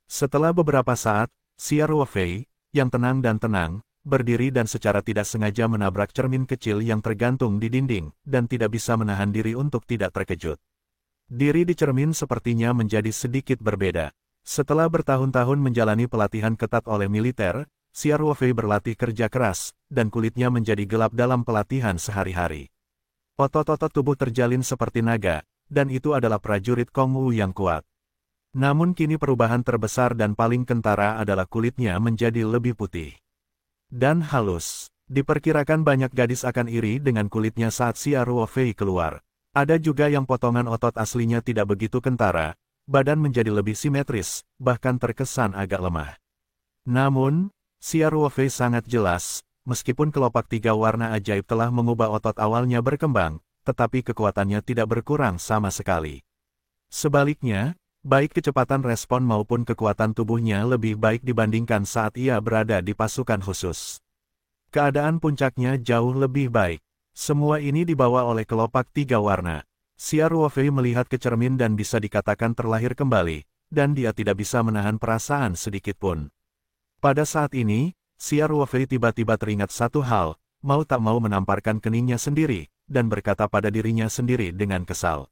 Setelah beberapa saat, Xia Ruofei, yang tenang dan tenang, berdiri dan secara tidak sengaja menabrak cermin kecil yang tergantung di dinding, dan tidak bisa menahan diri untuk tidak terkejut. Diri di cermin sepertinya menjadi sedikit berbeda. Setelah bertahun-tahun menjalani pelatihan ketat oleh militer, Xia Ruofei berlatih kerja keras, dan kulitnya menjadi gelap dalam pelatihan sehari-hari. Otot-otot tubuh terjalin seperti naga, dan itu adalah prajurit Kong Wu yang kuat. Namun kini perubahan terbesar dan paling kentara adalah kulitnya menjadi lebih putih dan halus. Diperkirakan banyak gadis akan iri dengan kulitnya saat Xia Ruofei keluar. Ada juga yang potongan otot aslinya tidak begitu kentara, badan menjadi lebih simetris, bahkan terkesan agak lemah. Namun, Xia Ruofei sangat jelas, meskipun kelopak 3 warna ajaib telah mengubah otot awalnya berkembang, tetapi kekuatannya tidak berkurang sama sekali. Sebaliknya, baik kecepatan respon maupun kekuatan tubuhnya lebih baik dibandingkan saat ia berada di pasukan khusus. Keadaan puncaknya jauh lebih baik. Semua ini dibawa oleh kelopak 3 warna. Xia Ruofei melihat ke cermin dan bisa dikatakan terlahir kembali, dan dia tidak bisa menahan perasaan sedikitpun. Pada saat ini, Xia Ruofei tiba-tiba teringat satu hal, mau tak mau menamparkan keningnya sendiri, dan berkata pada dirinya sendiri dengan kesal.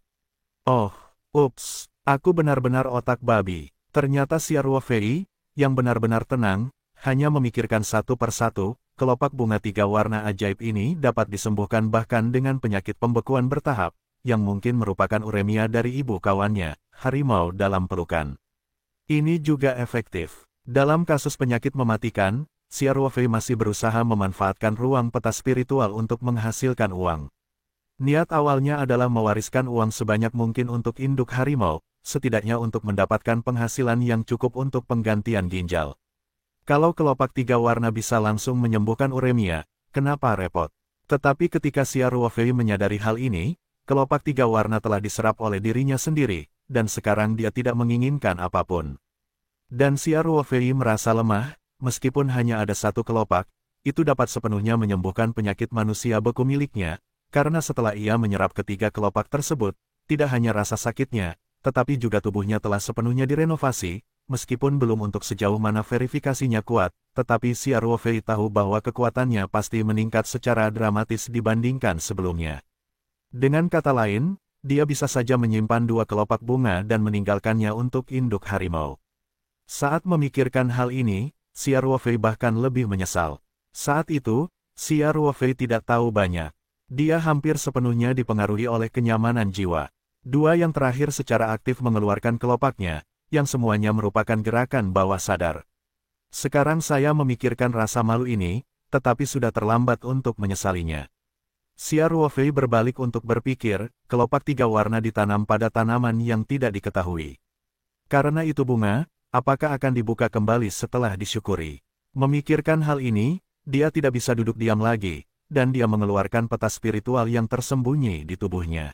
Oh, ups. Aku benar-benar otak babi. Ternyata Xia Ruofei, yang benar-benar tenang, hanya memikirkan satu persatu, kelopak bunga 3 warna ajaib ini dapat disembuhkan bahkan dengan penyakit pembekuan bertahap, yang mungkin merupakan uremia dari ibu kawannya, harimau dalam pelukan. Ini juga efektif. Dalam kasus penyakit mematikan, Xia Ruofei masih berusaha memanfaatkan ruang peta spiritual untuk menghasilkan uang. Niat awalnya adalah mewariskan uang sebanyak mungkin untuk induk harimau, setidaknya untuk mendapatkan penghasilan yang cukup untuk penggantian ginjal. Kalau kelopak 3 warna bisa langsung menyembuhkan uremia, kenapa repot? Tetapi ketika Xia Ruofei menyadari hal ini, kelopak 3 warna telah diserap oleh dirinya sendiri, dan sekarang dia tidak menginginkan apapun. Dan Xia Ruofei merasa lemah, meskipun hanya ada 1 kelopak, itu dapat sepenuhnya menyembuhkan penyakit manusia beku miliknya, karena setelah ia menyerap ketiga kelopak tersebut, tidak hanya rasa sakitnya, tetapi juga tubuhnya telah sepenuhnya direnovasi, meskipun belum untuk sejauh mana verifikasinya kuat, tetapi Xia Ruofei tahu bahwa kekuatannya pasti meningkat secara dramatis dibandingkan sebelumnya. Dengan kata lain, dia bisa saja menyimpan 2 kelopak bunga dan meninggalkannya untuk induk harimau. Saat memikirkan hal ini, Xia Ruofei bahkan lebih menyesal. Saat itu, Xia Ruofei tidak tahu banyak. Dia hampir sepenuhnya dipengaruhi oleh kenyamanan jiwa. 2 yang terakhir secara aktif mengeluarkan kelopaknya, yang semuanya merupakan gerakan bawah sadar. Sekarang saya memikirkan rasa malu ini, tetapi sudah terlambat untuk menyesalinya. Xia Ruofei berbalik untuk berpikir, kelopak 3 warna ditanam pada tanaman yang tidak diketahui. Karena itu bunga, apakah akan dibuka kembali setelah disyukuri? Memikirkan hal ini, dia tidak bisa duduk diam lagi, dan dia mengeluarkan peta spiritual yang tersembunyi di tubuhnya.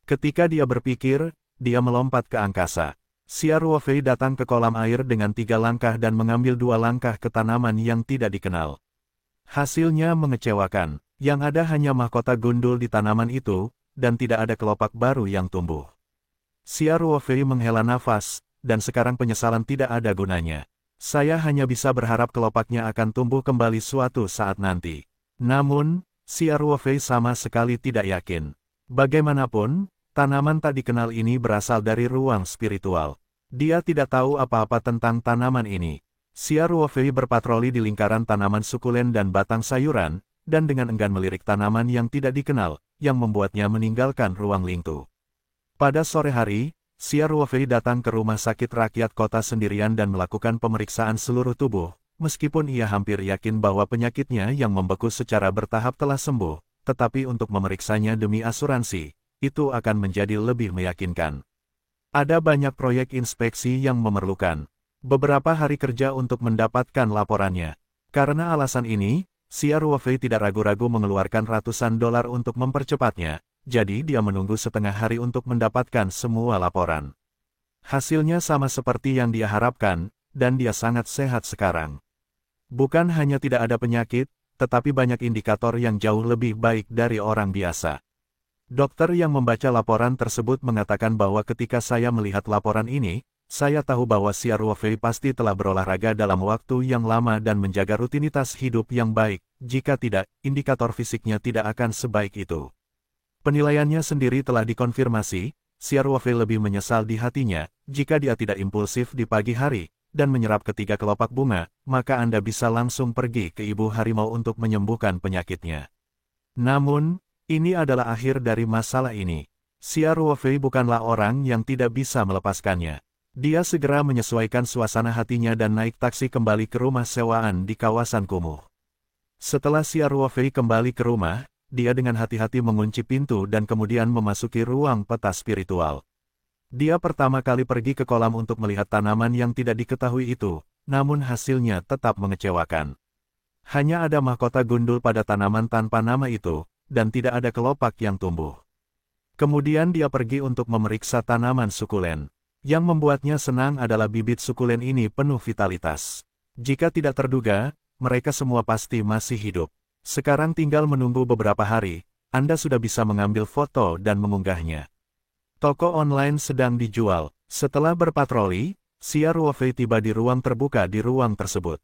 Ketika dia berpikir, dia melompat ke angkasa. Xia Ruofei datang ke kolam air dengan 3 langkah dan mengambil 2 langkah ke tanaman yang tidak dikenal. Hasilnya mengecewakan. Yang ada hanya mahkota gundul di tanaman itu, dan tidak ada kelopak baru yang tumbuh. Xia Ruofei menghela nafas, dan sekarang penyesalan tidak ada gunanya. Saya hanya bisa berharap kelopaknya akan tumbuh kembali suatu saat nanti. Namun, Xia Ruofei sama sekali tidak yakin. Bagaimanapun, tanaman tak dikenal ini berasal dari ruang spiritual. Dia tidak tahu apa-apa tentang tanaman ini. Xia Ruofei berpatroli di lingkaran tanaman sukulen dan batang sayuran, dan dengan enggan melirik tanaman yang tidak dikenal, yang membuatnya meninggalkan ruang Lingtu. Pada sore hari, Xia Ruofei datang ke rumah sakit rakyat kota sendirian dan melakukan pemeriksaan seluruh tubuh, meskipun ia hampir yakin bahwa penyakitnya yang membeku secara bertahap telah sembuh, tetapi untuk memeriksanya demi asuransi, itu akan menjadi lebih meyakinkan. Ada banyak proyek inspeksi yang memerlukan beberapa hari kerja untuk mendapatkan laporannya. Karena alasan ini, Xia Ruofei tidak ragu-ragu mengeluarkan ratusan dolar untuk mempercepatnya, jadi dia menunggu setengah hari untuk mendapatkan semua laporan. Hasilnya sama seperti yang dia harapkan, dan dia sangat sehat sekarang. Bukan hanya tidak ada penyakit, tetapi banyak indikator yang jauh lebih baik dari orang biasa. Dokter yang membaca laporan tersebut mengatakan bahwa ketika saya melihat laporan ini, saya tahu bahwa Xia Ruofei pasti telah berolahraga dalam waktu yang lama dan menjaga rutinitas hidup yang baik. Jika tidak, indikator fisiknya tidak akan sebaik itu. Penilaiannya sendiri telah dikonfirmasi. Xia Ruofei lebih menyesal di hatinya, jika dia tidak impulsif di pagi hari, dan menyerap ketiga kelopak bunga, maka Anda bisa langsung pergi ke ibu harimau untuk menyembuhkan penyakitnya. Namun, ini adalah akhir dari masalah ini. Xia Ruofei bukanlah orang yang tidak bisa melepaskannya. Dia segera menyesuaikan suasana hatinya dan naik taksi kembali ke rumah sewaan di kawasan kumuh. Setelah Xia Ruofei kembali ke rumah, dia dengan hati-hati mengunci pintu dan kemudian memasuki ruang peta spiritual. Dia pertama kali pergi ke kolam untuk melihat tanaman yang tidak diketahui itu, namun hasilnya tetap mengecewakan. Hanya ada mahkota gundul pada tanaman tanpa nama itu, dan tidak ada kelopak yang tumbuh. Kemudian dia pergi untuk memeriksa tanaman sukulen. Yang membuatnya senang adalah bibit sukulen ini penuh vitalitas. Jika tidak terduga, mereka semua pasti masih hidup. Sekarang tinggal menunggu beberapa hari, Anda sudah bisa mengambil foto dan mengunggahnya. Toko online sedang dijual. Setelah berpatroli, Xia Ruofei tiba di ruang terbuka di ruang tersebut.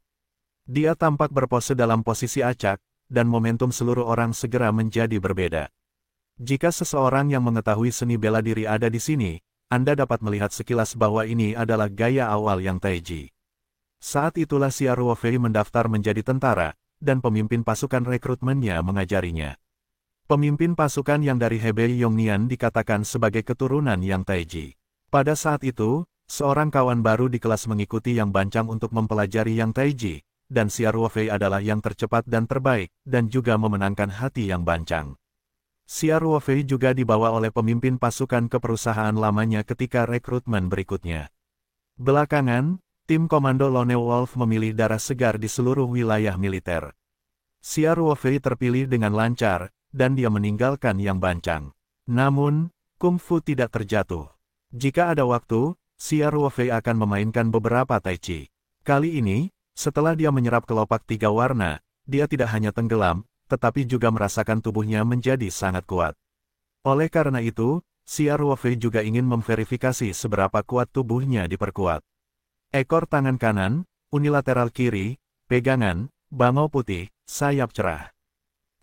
Dia tampak berpose dalam posisi acak, dan momentum seluruh orang segera menjadi berbeda. Jika seseorang yang mengetahui seni bela diri ada di sini, Anda dapat melihat sekilas bahwa ini adalah gaya awal yang Taiji. Saat itulah Xia Ruofei mendaftar menjadi tentara, dan pemimpin pasukan rekrutmennya mengajarinya. Pemimpin pasukan yang dari Hebei Yongnian dikatakan sebagai keturunan yang Taiji. Pada saat itu, seorang kawan baru di kelas mengikuti Yang Bancang untuk mempelajari Yang Taiji, dan Xia Ruofei adalah yang tercepat dan terbaik, dan juga memenangkan hati Yang Bancang. Xia Ruofei juga dibawa oleh pemimpin pasukan ke perusahaan lamanya ketika rekrutmen berikutnya. Belakangan, tim komando Lone Wolf memilih darah segar di seluruh wilayah militer. Xia Ruofei terpilih dengan lancar, dan dia meninggalkan Yang Bancang. Namun, kungfu tidak terjatuh. Jika ada waktu, Xia Ruofei akan memainkan beberapa tai chi. Kali ini, setelah dia menyerap kelopak 3 warna, dia tidak hanya tenggelam, tetapi juga merasakan tubuhnya menjadi sangat kuat. Oleh karena itu, Xia Ruofei juga ingin memverifikasi seberapa kuat tubuhnya diperkuat. Ekor tangan kanan, unilateral kiri, pegangan, bangau putih, sayap cerah.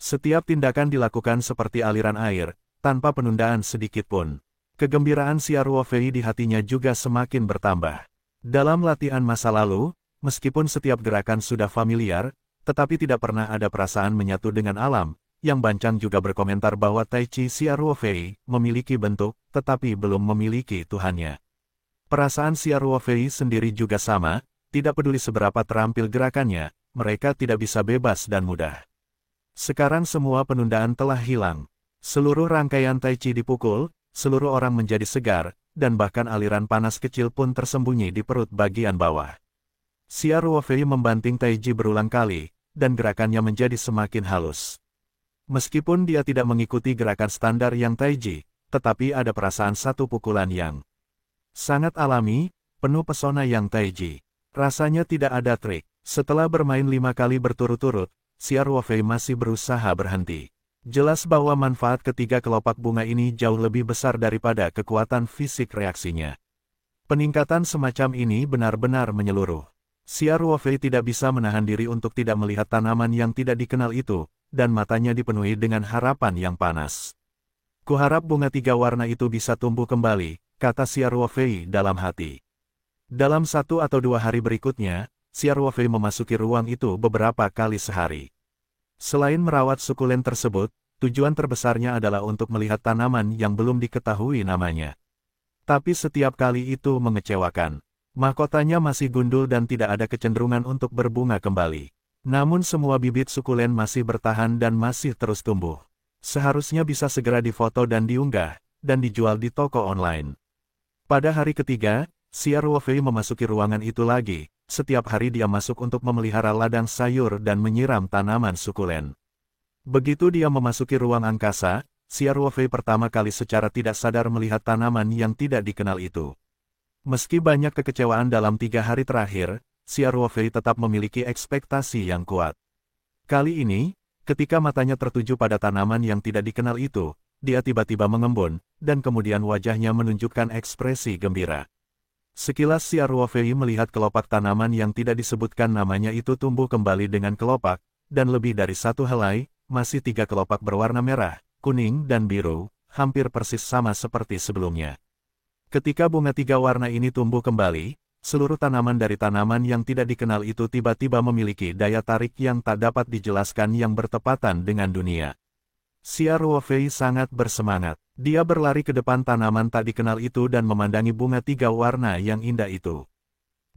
Setiap tindakan dilakukan seperti aliran air, tanpa penundaan sedikit pun. Kegembiraan Xia Ruofei di hatinya juga semakin bertambah. Dalam latihan masa lalu, meskipun setiap gerakan sudah familiar, tetapi tidak pernah ada perasaan menyatu dengan alam. Yang Bancang juga berkomentar bahwa Tai Chi Xia Ruofei memiliki bentuk, tetapi belum memiliki Tuhannya. Perasaan Xia Ruofei sendiri juga sama, tidak peduli seberapa terampil gerakannya, mereka tidak bisa bebas dan mudah. Sekarang semua penundaan telah hilang. Seluruh rangkaian Tai Chi dipukul, seluruh orang menjadi segar, dan bahkan aliran panas kecil pun tersembunyi di perut bagian bawah. Xia Ruofei membanting Tai Chi berulang kali, dan gerakannya menjadi semakin halus. Meskipun dia tidak mengikuti gerakan standar yang Tai Chi, tetapi ada perasaan satu pukulan yang sangat alami, penuh pesona yang Tai Chi. Rasanya tidak ada trik. Setelah bermain 5 kali berturut-turut, Xia Ruofei masih berusaha berhenti. Jelas bahwa manfaat ketiga kelopak bunga ini jauh lebih besar daripada kekuatan fisik reaksinya. Peningkatan semacam ini benar-benar menyeluruh. Xia Ruofei tidak bisa menahan diri untuk tidak melihat tanaman yang tidak dikenal itu, dan matanya dipenuhi dengan harapan yang panas. Kuharap bunga 3 warna itu bisa tumbuh kembali, kata Xia Ruofei dalam hati. Dalam 1 atau 2 hari berikutnya, Xia Ruofei memasuki ruang itu beberapa kali sehari. Selain merawat sukulen tersebut, tujuan terbesarnya adalah untuk melihat tanaman yang belum diketahui namanya. Tapi setiap kali itu mengecewakan. Mahkotanya masih gundul dan tidak ada kecenderungan untuk berbunga kembali. Namun semua bibit sukulen masih bertahan dan masih terus tumbuh. Seharusnya bisa segera difoto dan diunggah, dan dijual di toko online. Pada hari ketiga, Xia Ruofei memasuki ruangan itu lagi. Setiap hari dia masuk untuk memelihara ladang sayur dan menyiram tanaman sukulen. Begitu dia memasuki ruang angkasa, Xia Ruofei pertama kali secara tidak sadar melihat tanaman yang tidak dikenal itu. Meski banyak kekecewaan dalam 3 hari terakhir, Xia Ruofei tetap memiliki ekspektasi yang kuat. Kali ini, ketika matanya tertuju pada tanaman yang tidak dikenal itu, dia tiba-tiba mengembun, dan kemudian wajahnya menunjukkan ekspresi gembira. Sekilas Xia Ruofei melihat kelopak tanaman yang tidak disebutkan namanya itu tumbuh kembali dengan kelopak, dan lebih dari 1 helai, masih 3 kelopak berwarna merah, kuning dan biru, hampir persis sama seperti sebelumnya. Ketika bunga 3 warna ini tumbuh kembali, seluruh tanaman dari tanaman yang tidak dikenal itu tiba-tiba memiliki daya tarik yang tak dapat dijelaskan yang bertepatan dengan dunia. Xia Ruofei sangat bersemangat. Dia berlari ke depan tanaman tak dikenal itu dan memandangi bunga 3 warna yang indah itu.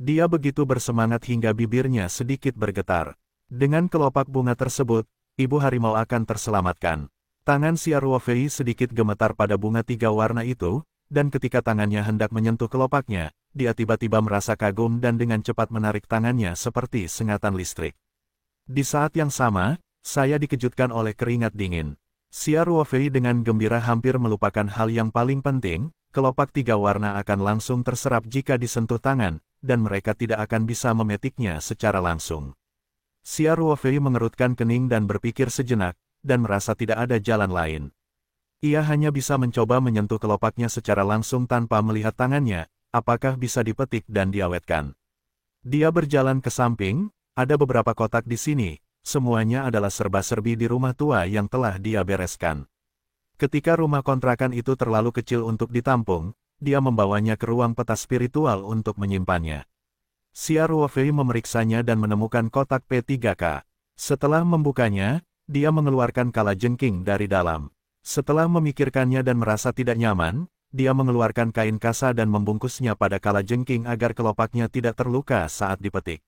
Dia begitu bersemangat hingga bibirnya sedikit bergetar. Dengan kelopak bunga tersebut, ibu harimau akan terselamatkan. Tangan Xia Ruofei sedikit gemetar pada bunga 3 warna itu, dan ketika tangannya hendak menyentuh kelopaknya, dia tiba-tiba merasa kagum dan dengan cepat menarik tangannya seperti sengatan listrik. Di saat yang sama, saya dikejutkan oleh keringat dingin. Xia Ruofei dengan gembira hampir melupakan hal yang paling penting, kelopak 3 warna akan langsung terserap jika disentuh tangan, dan mereka tidak akan bisa memetiknya secara langsung. Xia Ruofei mengerutkan kening dan berpikir sejenak, dan merasa tidak ada jalan lain. Ia hanya bisa mencoba menyentuh kelopaknya secara langsung tanpa melihat tangannya, apakah bisa dipetik dan diawetkan. Dia berjalan ke samping, ada beberapa kotak di sini. Semuanya adalah serba-serbi di rumah tua yang telah dia bereskan. Ketika rumah kontrakan itu terlalu kecil untuk ditampung, dia membawanya ke ruang peta spiritual untuk menyimpannya. Xia Ruofei memeriksanya dan menemukan kotak P3K. Setelah membukanya, dia mengeluarkan kalajengking dari dalam. Setelah memikirkannya dan merasa tidak nyaman, dia mengeluarkan kain kasa dan membungkusnya pada kalajengking agar kelopaknya tidak terluka saat dipetik.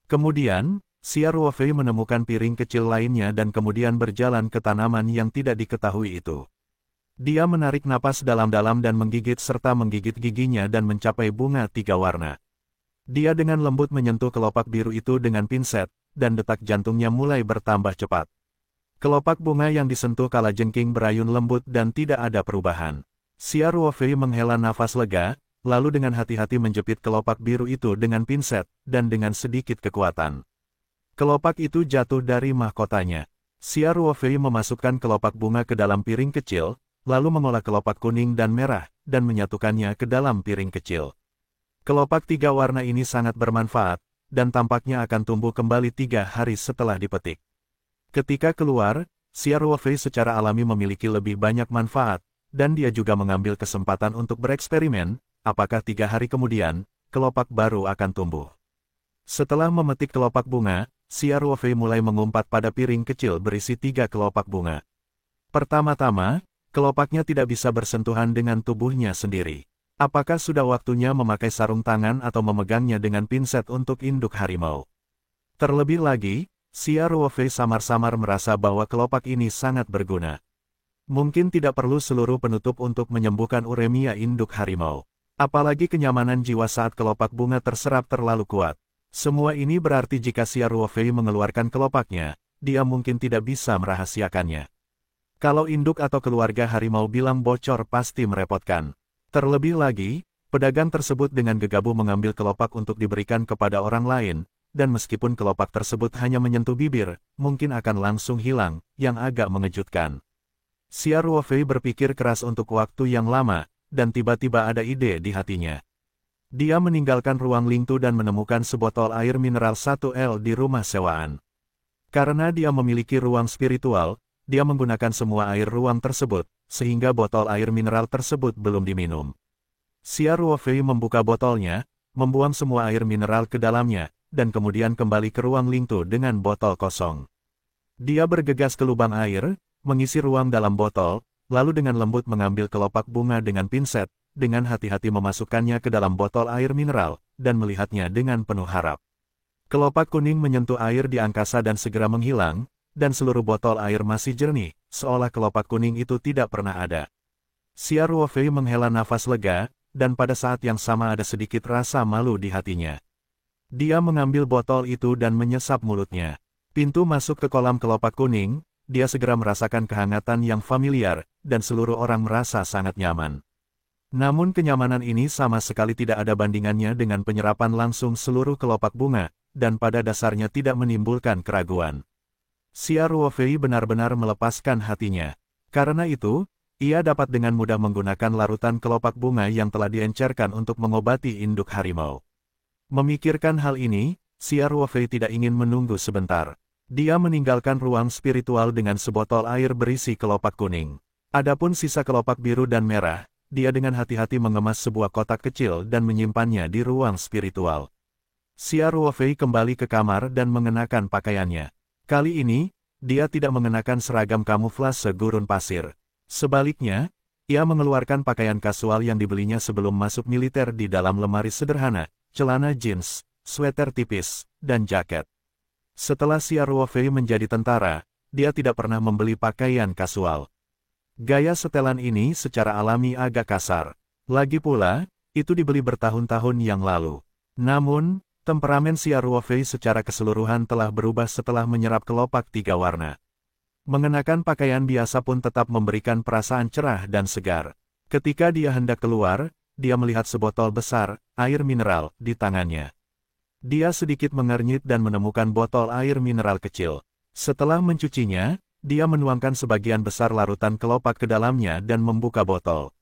Kemudian, Xia Ruofei menemukan piring kecil lainnya dan kemudian berjalan ke tanaman yang tidak diketahui itu. Dia menarik napas dalam-dalam dan menggigit serta menggigit giginya dan mencapai bunga 3 warna. Dia dengan lembut menyentuh kelopak biru itu dengan pinset, dan detak jantungnya mulai bertambah cepat. Kelopak bunga yang disentuh kalajengking berayun lembut dan tidak ada perubahan. Xia Ruofei menghela nafas lega, lalu dengan hati-hati menjepit kelopak biru itu dengan pinset, dan dengan sedikit kekuatan. Kelopak itu jatuh dari mahkotanya. Xia Ruofei memasukkan kelopak bunga ke dalam piring kecil, lalu mengolah kelopak kuning dan merah, dan menyatukannya ke dalam piring kecil. Kelopak 3 warna ini sangat bermanfaat, dan tampaknya akan tumbuh kembali 3 hari setelah dipetik. Ketika keluar, Xia Ruofei secara alami memiliki lebih banyak manfaat, dan dia juga mengambil kesempatan untuk bereksperimen, apakah 3 hari kemudian, kelopak baru akan tumbuh. Setelah memetik kelopak bunga, Xia Ruofei mulai mengumpat pada piring kecil berisi 3 kelopak bunga. Pertama-tama, kelopaknya tidak bisa bersentuhan dengan tubuhnya sendiri. Apakah sudah waktunya memakai sarung tangan atau memegangnya dengan pinset untuk induk harimau? Terlebih lagi, Xia Ruofei samar-samar merasa bahwa kelopak ini sangat berguna. Mungkin tidak perlu seluruh penutup untuk menyembuhkan uremia induk harimau. Apalagi kenyamanan jiwa saat kelopak bunga terserap terlalu kuat. Semua ini berarti jika Xia Ruofei mengeluarkan kelopaknya, dia mungkin tidak bisa merahasiakannya. Kalau induk atau keluarga harimau bilang bocor pasti merepotkan. Terlebih lagi, pedagang tersebut dengan gegabah mengambil kelopak untuk diberikan kepada orang lain, dan meskipun kelopak tersebut hanya menyentuh bibir, mungkin akan langsung hilang, yang agak mengejutkan. Xia Ruofei berpikir keras untuk waktu yang lama, dan tiba-tiba ada ide di hatinya. Dia meninggalkan ruang Lingtu dan menemukan sebotol air mineral 1L di rumah sewaan. Karena dia memiliki ruang spiritual, dia menggunakan semua air ruang tersebut, sehingga botol air mineral tersebut belum diminum. Xia Ruofei membuka botolnya, membuang semua air mineral ke dalamnya, dan kemudian kembali ke ruang Lingtu dengan botol kosong. Dia bergegas ke lubang air, mengisi ruang dalam botol, lalu dengan lembut mengambil kelopak bunga dengan pinset, dengan hati-hati memasukkannya ke dalam botol air mineral, dan melihatnya dengan penuh harap. Kelopak kuning menyentuh air di angkasa dan segera menghilang, dan seluruh botol air masih jernih, seolah kelopak kuning itu tidak pernah ada. Xia Ruofei menghela nafas lega, dan pada saat yang sama ada sedikit rasa malu di hatinya. Dia mengambil botol itu dan menyesap mulutnya. Pintu masuk ke kolam kelopak kuning, dia segera merasakan kehangatan yang familiar, dan seluruh orang merasa sangat nyaman. Namun kenyamanan ini sama sekali tidak ada bandingannya dengan penyerapan langsung seluruh kelopak bunga, dan pada dasarnya tidak menimbulkan keraguan. Xia Ruofei benar-benar melepaskan hatinya. Karena itu, ia dapat dengan mudah menggunakan larutan kelopak bunga yang telah diencerkan untuk mengobati induk harimau. Memikirkan hal ini, Xia Ruofei tidak ingin menunggu sebentar. Dia meninggalkan ruang spiritual dengan sebotol air berisi kelopak kuning. Adapun sisa kelopak biru dan merah, dia dengan hati-hati mengemas sebuah kotak kecil dan menyimpannya di ruang spiritual. Xia Ruofei kembali ke kamar dan mengenakan pakaiannya. Kali ini, dia tidak mengenakan seragam kamuflase gurun pasir. Sebaliknya, ia mengeluarkan pakaian kasual yang dibelinya sebelum masuk militer di dalam lemari sederhana, celana jeans, sweater tipis, dan jaket. Setelah Xia Ruofei menjadi tentara, dia tidak pernah membeli pakaian kasual. Gaya setelan ini secara alami agak kasar. Lagi pula, itu dibeli bertahun-tahun yang lalu. Namun, temperamen Xia Ruofei secara keseluruhan telah berubah setelah menyerap kelopak 3 warna. Mengenakan pakaian biasa pun tetap memberikan perasaan cerah dan segar. Ketika dia hendak keluar, dia melihat sebotol besar, air mineral, di tangannya. Dia sedikit mengernyit dan menemukan botol air mineral kecil. Setelah mencucinya, dia menuangkan sebagian besar larutan kelopak ke dalamnya dan membuka botol.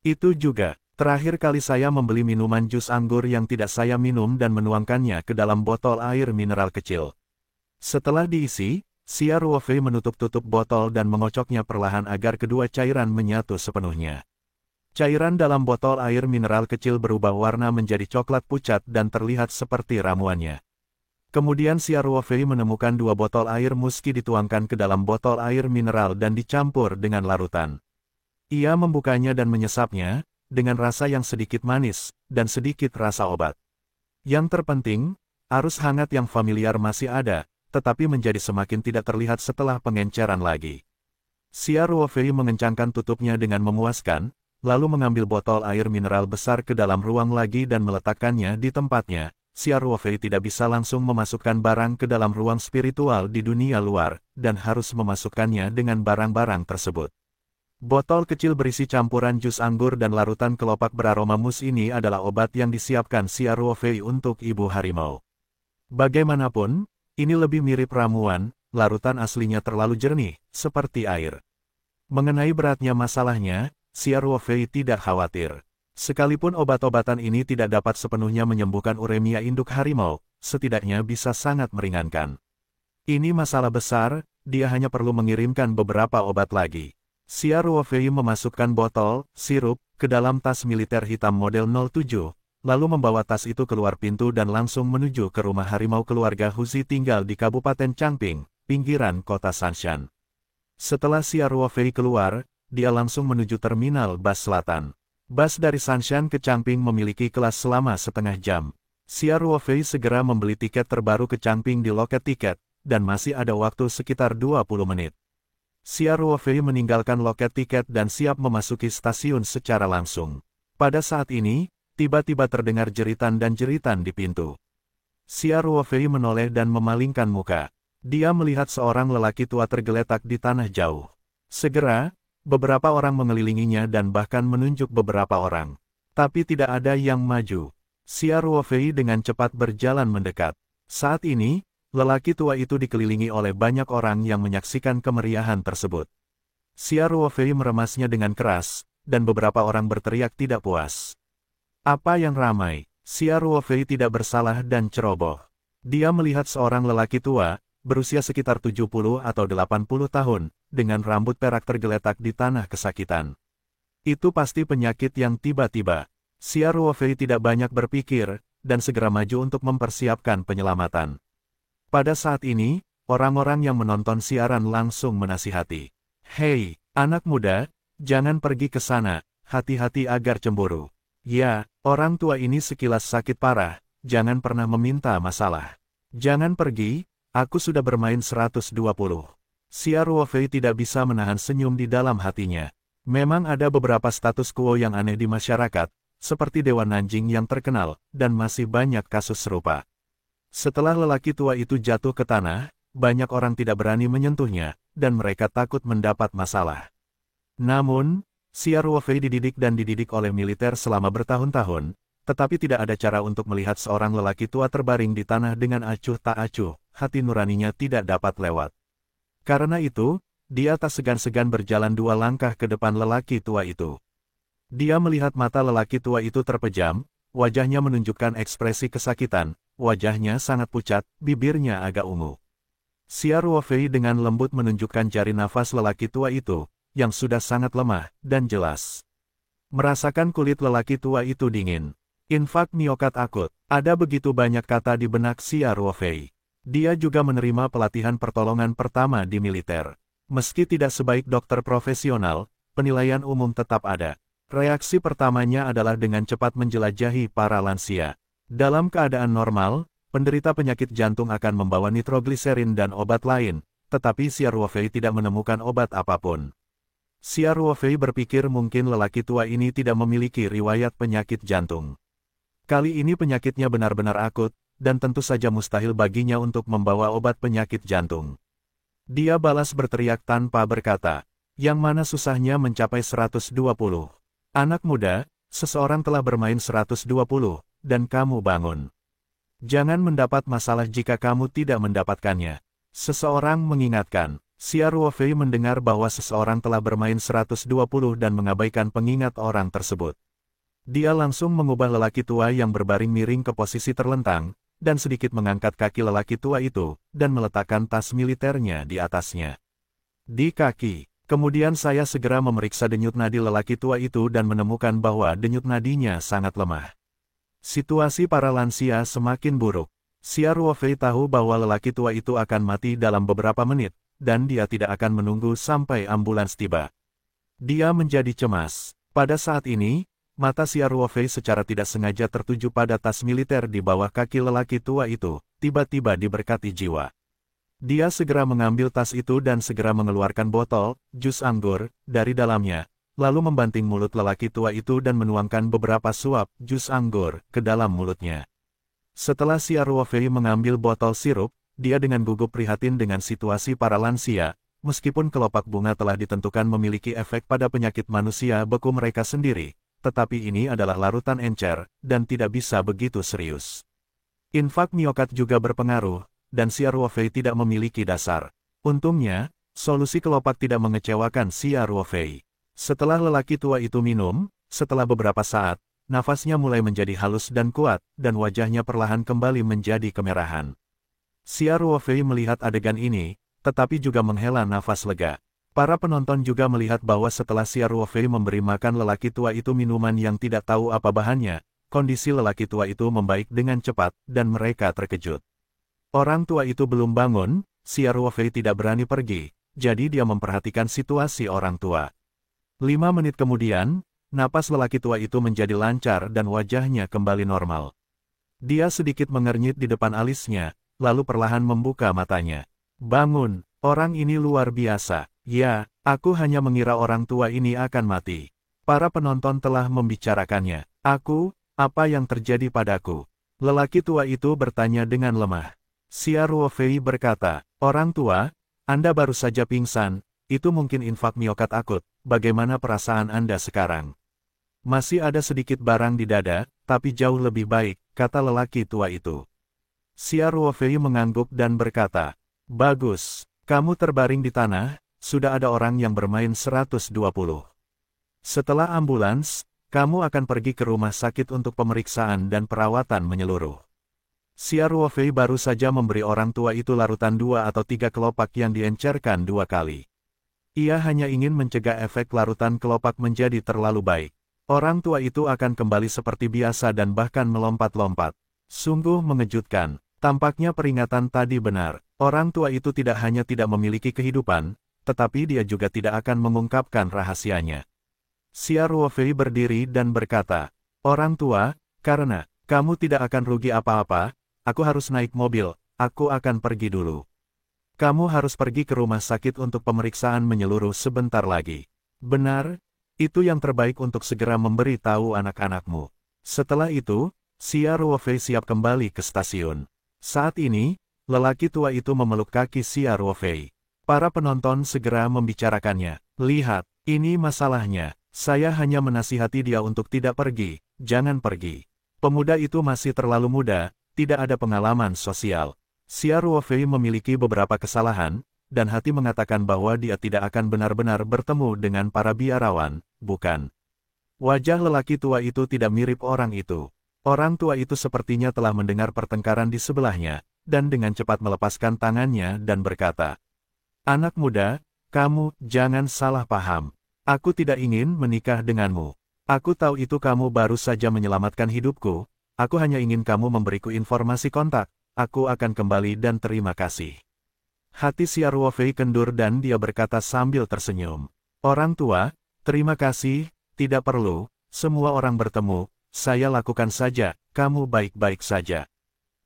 Itu juga, terakhir kali saya membeli minuman jus anggur yang tidak saya minum dan menuangkannya ke dalam botol air mineral kecil. Setelah diisi, Xia Ruofei menutup-tutup botol dan mengocoknya perlahan agar kedua cairan menyatu sepenuhnya. Cairan dalam botol air mineral kecil berubah warna menjadi coklat pucat dan terlihat seperti ramuannya. Kemudian Xia Ruofei menemukan 2 botol air muski dituangkan ke dalam botol air mineral dan dicampur dengan larutan. Ia membukanya dan menyesapnya, dengan rasa yang sedikit manis, dan sedikit rasa obat. Yang terpenting, arus hangat yang familiar masih ada, tetapi menjadi semakin tidak terlihat setelah pengenceran lagi. Xia Ruofei mengencangkan tutupnya dengan memuaskan, lalu mengambil botol air mineral besar ke dalam ruang lagi dan meletakkannya di tempatnya. Xia Ruofei tidak bisa langsung memasukkan barang ke dalam ruang spiritual di dunia luar, dan harus memasukkannya dengan barang-barang tersebut. Botol kecil berisi campuran jus anggur dan larutan kelopak beraroma mus ini adalah obat yang disiapkan Xia Ruofei untuk ibu harimau. Bagaimanapun, ini lebih mirip ramuan, larutan aslinya terlalu jernih, seperti air. Mengenai beratnya masalahnya, Xia Ruofei tidak khawatir. Sekalipun obat-obatan ini tidak dapat sepenuhnya menyembuhkan uremia induk harimau, setidaknya bisa sangat meringankan. Ini masalah besar, dia hanya perlu mengirimkan beberapa obat lagi. Xia Ruofei memasukkan botol, sirup, ke dalam tas militer hitam model 07, lalu membawa tas itu keluar pintu dan langsung menuju ke rumah harimau keluarga Huzi tinggal di Kabupaten Changping, pinggiran kota Sanshan. Setelah Xia Ruofei keluar, dia langsung menuju terminal bas selatan. Bas dari Sanshan ke Changping memiliki kelas selama setengah jam. Xia Ruofei segera membeli tiket terbaru ke Changping di loket tiket, dan masih ada waktu sekitar 20 menit. Xia Ruofei meninggalkan loket tiket dan siap memasuki stasiun secara langsung. Pada saat ini, tiba-tiba terdengar jeritan dan jeritan di pintu. Xia Ruofei menoleh dan memalingkan muka. Dia melihat seorang lelaki tua tergeletak di tanah jauh. Segera, beberapa orang mengelilinginya dan bahkan menunjuk beberapa orang. Tapi tidak ada yang maju. Xia Ruofei dengan cepat berjalan mendekat. Saat ini, lelaki tua itu dikelilingi oleh banyak orang yang menyaksikan kemeriahan tersebut. Xia Ruofei meremasnya dengan keras, dan beberapa orang berteriak tidak puas. Apa yang ramai? Xia Ruofei tidak bersalah dan ceroboh. Dia melihat seorang lelaki tua, berusia sekitar 70 atau 80 tahun, dengan rambut perak tergeletak di tanah kesakitan. Itu pasti penyakit yang tiba-tiba. Xia Ruofei tidak banyak berpikir, dan segera maju untuk mempersiapkan penyelamatan. Pada saat ini, orang-orang yang menonton siaran langsung menasihati. Hei, anak muda, jangan pergi ke sana, hati-hati agar cemburu. Ya, orang tua ini sekilas sakit parah, jangan pernah meminta masalah. Jangan pergi, aku sudah bermain 120. Xia Ruofei tidak bisa menahan senyum di dalam hatinya. Memang ada beberapa status quo yang aneh di masyarakat, seperti Dewa Nanjing yang terkenal, dan masih banyak kasus serupa. Setelah lelaki tua itu jatuh ke tanah, banyak orang tidak berani menyentuhnya, dan mereka takut mendapat masalah. Namun, Xia Ruofei dididik dan dididik oleh militer selama bertahun-tahun, tetapi tidak ada cara untuk melihat seorang lelaki tua terbaring di tanah dengan acuh tak acuh, hati nuraninya tidak dapat lewat. Karena itu, dia tak segan-segan berjalan 2 langkah ke depan lelaki tua itu. Dia melihat mata lelaki tua itu terpejam, wajahnya menunjukkan ekspresi kesakitan, wajahnya sangat pucat, bibirnya agak ungu. Xia Ruofei dengan lembut menunjukkan jari nafas lelaki tua itu, yang sudah sangat lemah, dan jelas. Merasakan kulit lelaki tua itu dingin. Infak miokat akut. Ada begitu banyak kata di benak Xia Ruofei. Dia juga menerima pelatihan pertolongan pertama di militer. Meski tidak sebaik dokter profesional, penilaian umum tetap ada. Reaksi pertamanya adalah dengan cepat menjelajahi para lansia. Dalam keadaan normal, penderita penyakit jantung akan membawa nitrogliserin dan obat lain, tetapi Xia Ruofei tidak menemukan obat apapun. Xia Ruofei berpikir mungkin lelaki tua ini tidak memiliki riwayat penyakit jantung. Kali ini penyakitnya benar-benar akut, dan tentu saja mustahil baginya untuk membawa obat penyakit jantung. Dia balas berteriak tanpa berkata, yang mana susahnya mencapai 120. Anak muda, seseorang telah bermain 120, dan kamu bangun. Jangan mendapat masalah jika kamu tidak mendapatkannya. Seseorang mengingatkan. Xia Ruofei mendengar bahwa seseorang telah bermain 120 dan mengabaikan pengingat orang tersebut. Dia langsung mengubah lelaki tua yang berbaring miring ke posisi terlentang, dan sedikit mengangkat kaki lelaki tua itu, dan meletakkan tas militernya di atasnya. Di kaki. Kemudian saya segera memeriksa denyut nadi lelaki tua itu dan menemukan bahwa denyut nadinya sangat lemah. Situasi para lansia semakin buruk. Xia Ruofei tahu bahwa lelaki tua itu akan mati dalam beberapa menit, dan dia tidak akan menunggu sampai ambulans tiba. Dia menjadi cemas. Pada saat ini, mata Xia Ruofei secara tidak sengaja tertuju pada tas militer di bawah kaki lelaki tua itu, tiba-tiba diberkati jiwa. Dia segera mengambil tas itu dan segera mengeluarkan botol, jus anggur, dari dalamnya, lalu membanting mulut lelaki tua itu dan menuangkan beberapa suap jus anggur ke dalam mulutnya. Setelah Xia Ruofei mengambil botol sirup, dia dengan gugup prihatin dengan situasi para lansia, meskipun kelopak bunga telah ditentukan memiliki efek pada penyakit manusia beku mereka sendiri, tetapi ini adalah larutan encer, dan tidak bisa begitu serius. Infak miokat juga berpengaruh, dan Xia Ruofei tidak memiliki dasar. Untungnya, solusi kelopak tidak mengecewakan Xia Ruofei. Setelah lelaki tua itu minum, setelah beberapa saat, nafasnya mulai menjadi halus dan kuat, dan wajahnya perlahan kembali menjadi kemerahan. Xia Ruofei melihat adegan ini, tetapi juga menghela nafas lega. Para penonton juga melihat bahwa setelah Xia Ruofei memberi makan lelaki tua itu minuman yang tidak tahu apa bahannya, kondisi lelaki tua itu membaik dengan cepat, dan mereka terkejut. Orang tua itu belum bangun, Xia Ruofei tidak berani pergi, jadi dia memperhatikan situasi orang tua. 5 menit kemudian, napas lelaki tua itu menjadi lancar dan wajahnya kembali normal. Dia sedikit mengernyit di depan alisnya, lalu perlahan membuka matanya. Bangun, orang ini luar biasa. Ya, aku hanya mengira orang tua ini akan mati. Para penonton telah membicarakannya. Aku, apa yang terjadi padaku? Lelaki tua itu bertanya dengan lemah. Xia Ruofei berkata, orang tua, Anda baru saja pingsan, itu mungkin infak miokat akut, bagaimana perasaan Anda sekarang? Masih ada sedikit barang di dada, tapi jauh lebih baik, kata lelaki tua itu. Xia Ruofei mengangguk dan berkata, bagus, kamu terbaring di tanah, sudah ada orang yang bermain 120. Setelah ambulans, kamu akan pergi ke rumah sakit untuk pemeriksaan dan perawatan menyeluruh. Xia Ruofei baru saja memberi orang tua itu larutan 2 atau 3 kelopak yang diencerkan 2 kali. Ia hanya ingin mencegah efek larutan kelopak menjadi terlalu baik. Orang tua itu akan kembali seperti biasa dan bahkan melompat-lompat. Sungguh mengejutkan. Tampaknya peringatan tadi benar. Orang tua itu tidak hanya tidak memiliki kehidupan, tetapi dia juga tidak akan mengungkapkan rahasianya. Xia Ruofei berdiri dan berkata, "Orang tua, karena kamu tidak akan rugi apa-apa, aku harus naik mobil, aku akan pergi dulu. Kamu harus pergi ke rumah sakit untuk pemeriksaan menyeluruh sebentar lagi." "Benar, itu yang terbaik untuk segera memberi tahu anak-anakmu." Setelah itu, Xia Ruofei siap kembali ke stasiun. Saat ini, lelaki tua itu memeluk kaki Xia Ruofei. Para penonton segera membicarakannya. "Lihat, ini masalahnya. Saya hanya menasihati dia untuk tidak pergi, jangan pergi. Pemuda itu masih terlalu muda, tidak ada pengalaman sosial." Xia Ruofei memiliki beberapa kesalahan, dan hati mengatakan bahwa dia tidak akan benar-benar bertemu dengan para biarawan, bukan? Wajah lelaki tua itu tidak mirip orang itu. Orang tua itu sepertinya telah mendengar pertengkaran di sebelahnya, dan dengan cepat melepaskan tangannya dan berkata, "Anak muda, kamu jangan salah paham. Aku tidak ingin menikah denganmu. Aku tahu itu kamu baru saja menyelamatkan hidupku, aku hanya ingin kamu memberiku informasi kontak, aku akan kembali dan terima kasih." Hati Xia Ruofei kendur dan dia berkata sambil tersenyum, "Orang tua, terima kasih, tidak perlu, semua orang bertemu, saya lakukan saja, kamu baik-baik saja.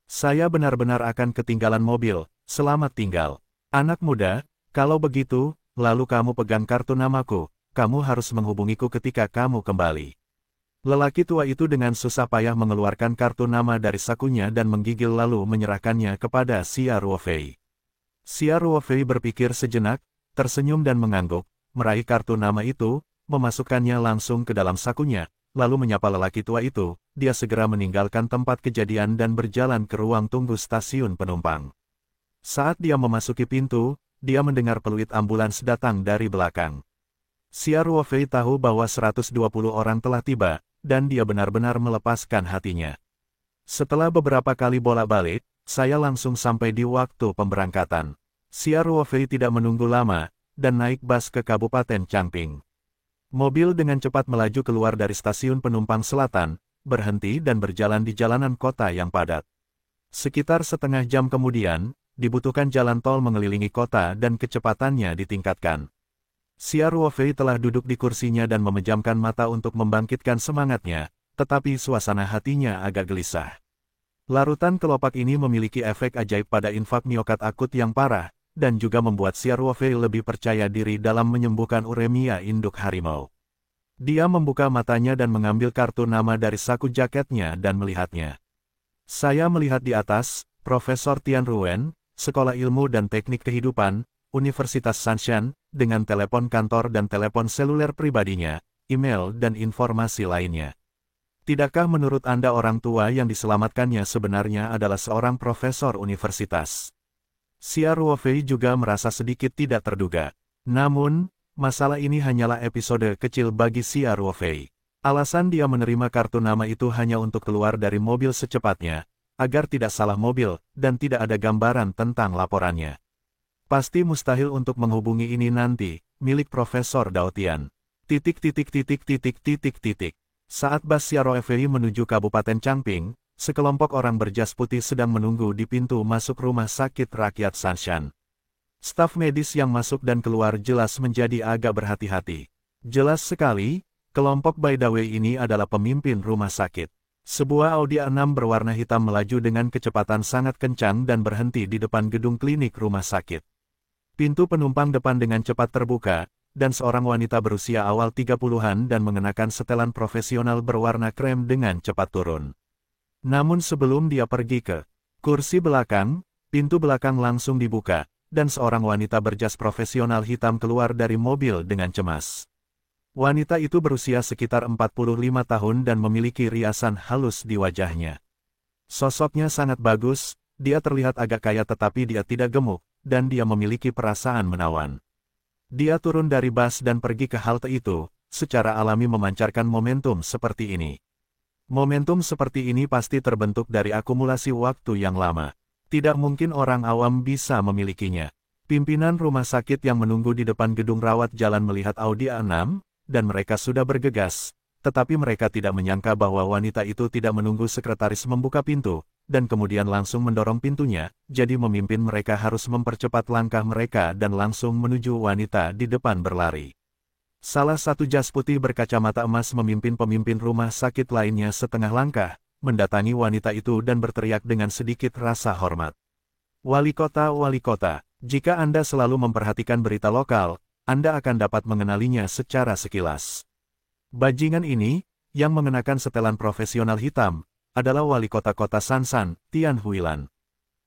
Saya benar-benar akan ketinggalan mobil, selamat tinggal. Anak muda, kalau begitu, lalu kamu pegang kartu namaku. Kamu harus menghubungiku ketika kamu kembali." Lelaki tua itu dengan susah payah mengeluarkan kartu nama dari sakunya dan menggigil lalu menyerahkannya kepada Xia Ruofei. Xia Ruofei berpikir sejenak, tersenyum dan mengangguk, meraih kartu nama itu, memasukkannya langsung ke dalam sakunya, lalu menyapa lelaki tua itu. Dia segera meninggalkan tempat kejadian dan berjalan ke ruang tunggu stasiun penumpang. Saat dia memasuki pintu, dia mendengar peluit ambulans datang dari belakang. Xia Ruofei tahu bahwa 120 orang telah tiba, dan dia benar-benar melepaskan hatinya. "Setelah beberapa kali bolak-balik, saya langsung sampai di waktu pemberangkatan." Xia Ruofei tidak menunggu lama, dan naik bus ke Kabupaten Changping. Mobil dengan cepat melaju keluar dari stasiun penumpang selatan, berhenti dan berjalan di jalanan kota yang padat. Sekitar setengah jam kemudian, dibutuhkan jalan tol mengelilingi kota dan kecepatannya ditingkatkan. Xia Ruofei telah duduk di kursinya dan memejamkan mata untuk membangkitkan semangatnya, tetapi suasana hatinya agak gelisah. Larutan kelopak ini memiliki efek ajaib pada infak miokard akut yang parah, dan juga membuat Xia Ruofei lebih percaya diri dalam menyembuhkan uremia induk harimau. Dia membuka matanya dan mengambil kartu nama dari saku jaketnya dan melihatnya. "Saya melihat di atas, Profesor Tian Ruen, Sekolah Ilmu dan Teknik Kehidupan, Universitas Sanshan, dengan telepon kantor dan telepon seluler pribadinya, email dan informasi lainnya. Tidakkah menurut Anda orang tua yang diselamatkannya sebenarnya adalah seorang profesor universitas?" Xia Ruofei juga merasa sedikit tidak terduga. Namun, masalah ini hanyalah episode kecil bagi Xia Ruofei. Alasan dia menerima kartu nama itu hanya untuk keluar dari mobil secepatnya, agar tidak salah mobil, dan tidak ada gambaran tentang laporannya. "Pasti mustahil untuk menghubungi ini nanti, milik Profesor Daotian. Saat bus Xia Ruofei menuju Kabupaten Changping, sekelompok orang berjas putih sedang menunggu di pintu masuk Rumah Sakit Rakyat Sanshan. Staf medis yang masuk dan keluar jelas menjadi agak berhati-hati. Jelas sekali, kelompok by the way ini adalah pemimpin rumah sakit. Sebuah Audi A6 berwarna hitam melaju dengan kecepatan sangat kencang dan berhenti di depan gedung klinik rumah sakit. Pintu penumpang depan dengan cepat terbuka, dan seorang wanita berusia awal 30-an dan mengenakan setelan profesional berwarna krem dengan cepat turun. Namun sebelum dia pergi ke kursi belakang, pintu belakang langsung dibuka, dan seorang wanita berjas profesional hitam keluar dari mobil dengan cemas. Wanita itu berusia sekitar 45 tahun dan memiliki riasan halus di wajahnya. Sosoknya sangat bagus, dia terlihat agak kaya tetapi dia tidak gemuk, dan dia memiliki perasaan menawan. Dia turun dari bus dan pergi ke halte itu, secara alami memancarkan momentum seperti ini. Momentum seperti ini pasti terbentuk dari akumulasi waktu yang lama. Tidak mungkin orang awam bisa memilikinya. Pimpinan rumah sakit yang menunggu di depan gedung rawat jalan melihat Audi A6, dan mereka sudah bergegas, tetapi mereka tidak menyangka bahwa wanita itu tidak menunggu sekretaris membuka pintu, dan kemudian langsung mendorong pintunya, jadi memimpin mereka harus mempercepat langkah mereka dan langsung menuju wanita di depan berlari. Salah satu jas putih berkacamata emas memimpin pemimpin rumah sakit lainnya setengah langkah, mendatangi wanita itu dan berteriak dengan sedikit rasa hormat. Wali kota, jika Anda selalu memperhatikan berita lokal, Anda akan dapat mengenalinya secara sekilas. Bajingan ini, yang mengenakan setelan profesional hitam, adalah wali kota Sansan, Tian Huilan.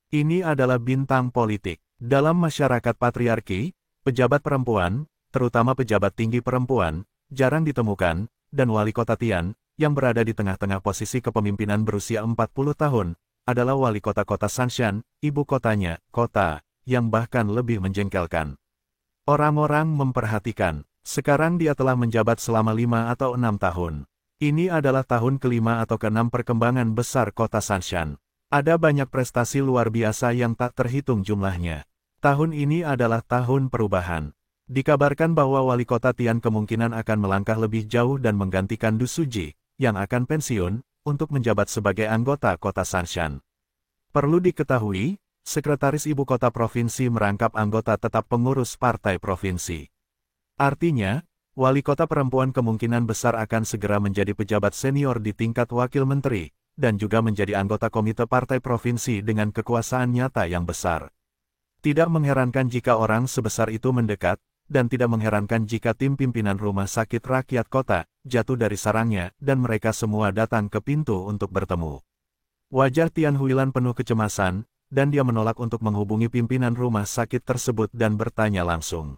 Ini adalah bintang politik. Dalam masyarakat patriarki, pejabat perempuan, terutama pejabat tinggi perempuan, jarang ditemukan, dan wali kota Tian, yang berada di tengah-tengah posisi kepemimpinan berusia 40 tahun, adalah wali kota Sanshan, ibu kotanya, kota, yang bahkan lebih menjengkelkan. Orang-orang memperhatikan, sekarang dia telah menjabat selama 5 atau 6 tahun. Ini adalah tahun ke-5 atau ke-6 perkembangan besar kota Sanshan. Ada banyak prestasi luar biasa yang tak terhitung jumlahnya. Tahun ini adalah tahun perubahan. Dikabarkan bahwa wali kota Tian kemungkinan akan melangkah lebih jauh dan menggantikan Du Suji, yang akan pensiun, untuk menjabat sebagai anggota kota Sanshan. Perlu diketahui, sekretaris ibu kota provinsi merangkap anggota tetap pengurus partai provinsi. Artinya, wali kota perempuan kemungkinan besar akan segera menjadi pejabat senior di tingkat wakil menteri, dan juga menjadi anggota komite partai provinsi dengan kekuasaan nyata yang besar. Tidak mengherankan jika orang sebesar itu mendekat, dan tidak mengherankan jika tim pimpinan rumah sakit rakyat kota jatuh dari sarangnya dan mereka semua datang ke pintu untuk bertemu. Wajah Tian Huilan penuh kecemasan, dan dia menolak untuk menghubungi pimpinan rumah sakit tersebut dan bertanya langsung.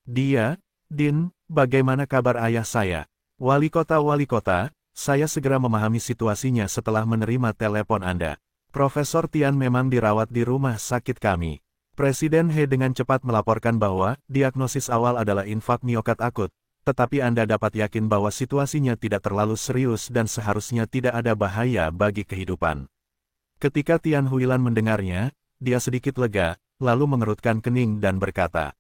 Din, bagaimana kabar ayah saya? Wali kota, saya segera memahami situasinya setelah menerima telepon Anda. Profesor Tian memang dirawat di rumah sakit kami. Presiden He dengan cepat melaporkan bahwa diagnosis awal adalah infak miokard akut, tetapi Anda dapat yakin bahwa situasinya tidak terlalu serius dan seharusnya tidak ada bahaya bagi kehidupan. Ketika Tian Huilan mendengarnya, dia sedikit lega, lalu mengerutkan kening dan berkata,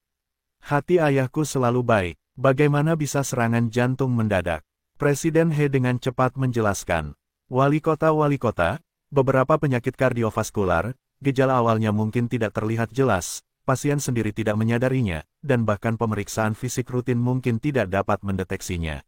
"Hati ayahku selalu baik, bagaimana bisa serangan jantung mendadak?" Presiden He dengan cepat menjelaskan, Wali kota, beberapa penyakit kardiovaskular, gejala awalnya mungkin tidak terlihat jelas, pasien sendiri tidak menyadarinya, dan bahkan pemeriksaan fisik rutin mungkin tidak dapat mendeteksinya.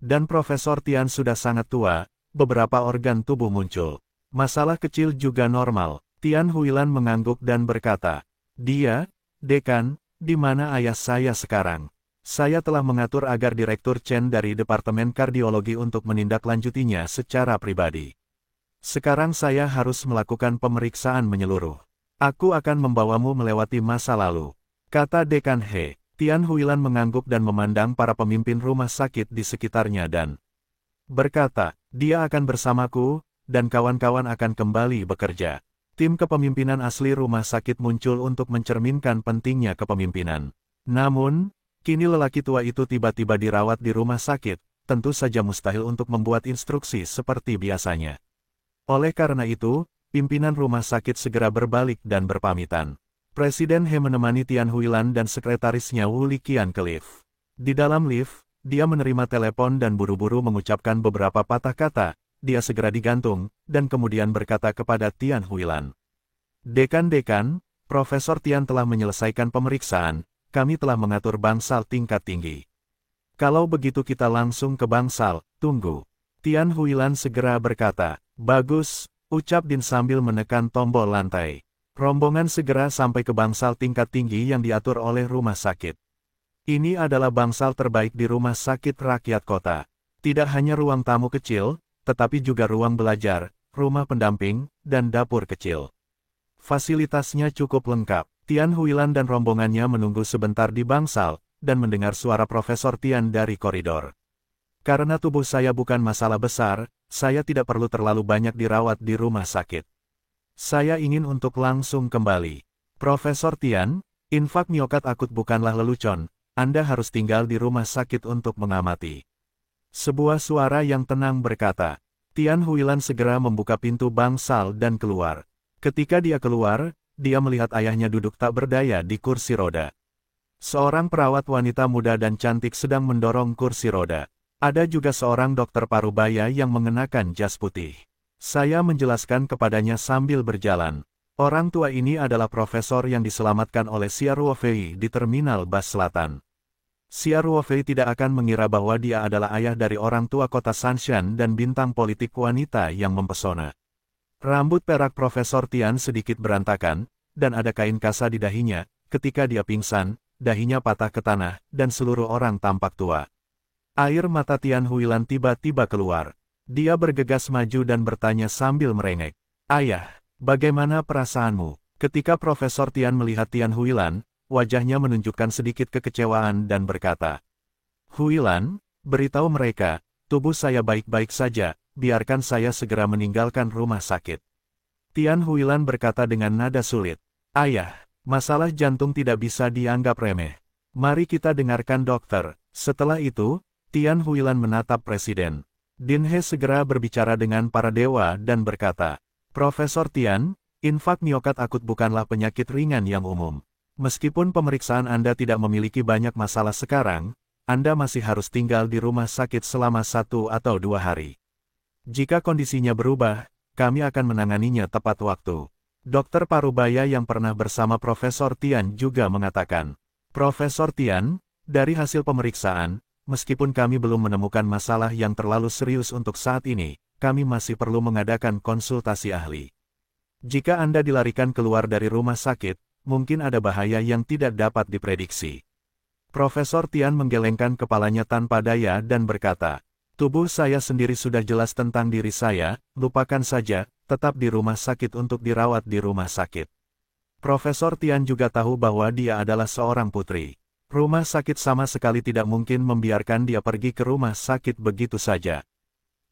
Dan Profesor Tian sudah sangat tua, beberapa organ tubuh muncul. Masalah kecil juga normal. Tian Huilan mengangguk dan berkata, Dekan, di mana ayah saya sekarang? Saya telah mengatur agar Direktur Chen dari Departemen Kardiologi untuk menindaklanjutinya secara pribadi. Sekarang saya harus melakukan pemeriksaan menyeluruh. Aku akan membawamu melewati masa lalu, kata Dekan He. Tian Huilan mengangguk dan memandang para pemimpin rumah sakit di sekitarnya dan berkata, dia akan bersamaku, dan kawan-kawan akan kembali bekerja. Tim kepemimpinan asli rumah sakit muncul untuk mencerminkan pentingnya kepemimpinan. Namun, kini lelaki tua itu tiba-tiba dirawat di rumah sakit, tentu saja mustahil untuk membuat instruksi seperti biasanya. Oleh karena itu, pimpinan rumah sakit segera berbalik dan berpamitan. Presiden He menemani Tian Huilan dan sekretarisnya Wu Liqian ke lift. Di dalam lift, dia menerima telepon dan buru-buru mengucapkan beberapa patah kata. Dia segera digantung, dan kemudian berkata kepada Tian Huilan. Dekan, Profesor Tian telah menyelesaikan pemeriksaan, kami telah mengatur bangsal tingkat tinggi. Kalau begitu kita langsung ke bangsal, tunggu. Tian Huilan segera berkata, bagus, ucap Din sambil menekan tombol lantai. Rombongan segera sampai ke bangsal tingkat tinggi yang diatur oleh rumah sakit. Ini adalah bangsal terbaik di rumah sakit rakyat kota. Tidak hanya ruang tamu kecil, tetapi juga ruang belajar, rumah pendamping, dan dapur kecil. Fasilitasnya cukup lengkap. Tian Huilan dan rombongannya menunggu sebentar di bangsal, dan mendengar suara Profesor Tian dari koridor. Karena tubuh saya bukan masalah besar, saya tidak perlu terlalu banyak dirawat di rumah sakit. Saya ingin untuk langsung kembali. Profesor Tian, infak miokard akut bukanlah lelucon, Anda harus tinggal di rumah sakit untuk mengamati. Sebuah suara yang tenang berkata. Tian Huilan segera membuka pintu bangsal dan keluar. Ketika dia keluar, dia melihat ayahnya duduk tak berdaya di kursi roda. Seorang perawat wanita muda dan cantik sedang mendorong kursi roda. Ada juga seorang dokter parubaya yang mengenakan jas putih. Saya menjelaskan kepadanya sambil berjalan. Orang tua ini adalah profesor yang diselamatkan oleh Xia Ruofei di Terminal Bas Selatan. Xia Ruofei tidak akan mengira bahwa dia adalah ayah dari orang tua kota Sanshan dan bintang politik wanita yang mempesona. Rambut perak Profesor Tian sedikit berantakan, dan ada kain kasa di dahinya. Ketika dia pingsan, dahinya patah ke tanah, dan seluruh orang tampak tua. Air mata Tian Huilan tiba-tiba keluar. Dia bergegas maju dan bertanya sambil merengek. Ayah, bagaimana perasaanmu? Ketika Profesor Tian melihat Tian Huilan, wajahnya menunjukkan sedikit kekecewaan dan berkata, Huilan, beritahu mereka, tubuh saya baik-baik saja, biarkan saya segera meninggalkan rumah sakit. Tian Huilan berkata dengan nada sulit, Ayah, masalah jantung tidak bisa dianggap remeh. Mari kita dengarkan dokter. Setelah itu, Tian Huilan menatap Presiden. Din He segera berbicara dengan para dewa dan berkata, Profesor Tian, infak miokat akut bukanlah penyakit ringan yang umum. Meskipun pemeriksaan Anda tidak memiliki banyak masalah sekarang, Anda masih harus tinggal di rumah sakit selama 1 atau 2 hari. Jika kondisinya berubah, kami akan menanganinya tepat waktu. Dokter Parubaya yang pernah bersama Profesor Tian juga mengatakan, Profesor Tian, dari hasil pemeriksaan, meskipun kami belum menemukan masalah yang terlalu serius untuk saat ini, kami masih perlu mengadakan konsultasi ahli. Jika Anda dilarikan keluar dari rumah sakit, mungkin ada bahaya yang tidak dapat diprediksi. Profesor Tian menggelengkan kepalanya tanpa daya dan berkata, tubuh saya sendiri sudah jelas tentang diri saya, lupakan saja, tetap di rumah sakit untuk dirawat di rumah sakit. Profesor Tian juga tahu bahwa dia adalah seorang putri. Rumah sakit sama sekali tidak mungkin membiarkan dia pergi ke rumah sakit begitu saja.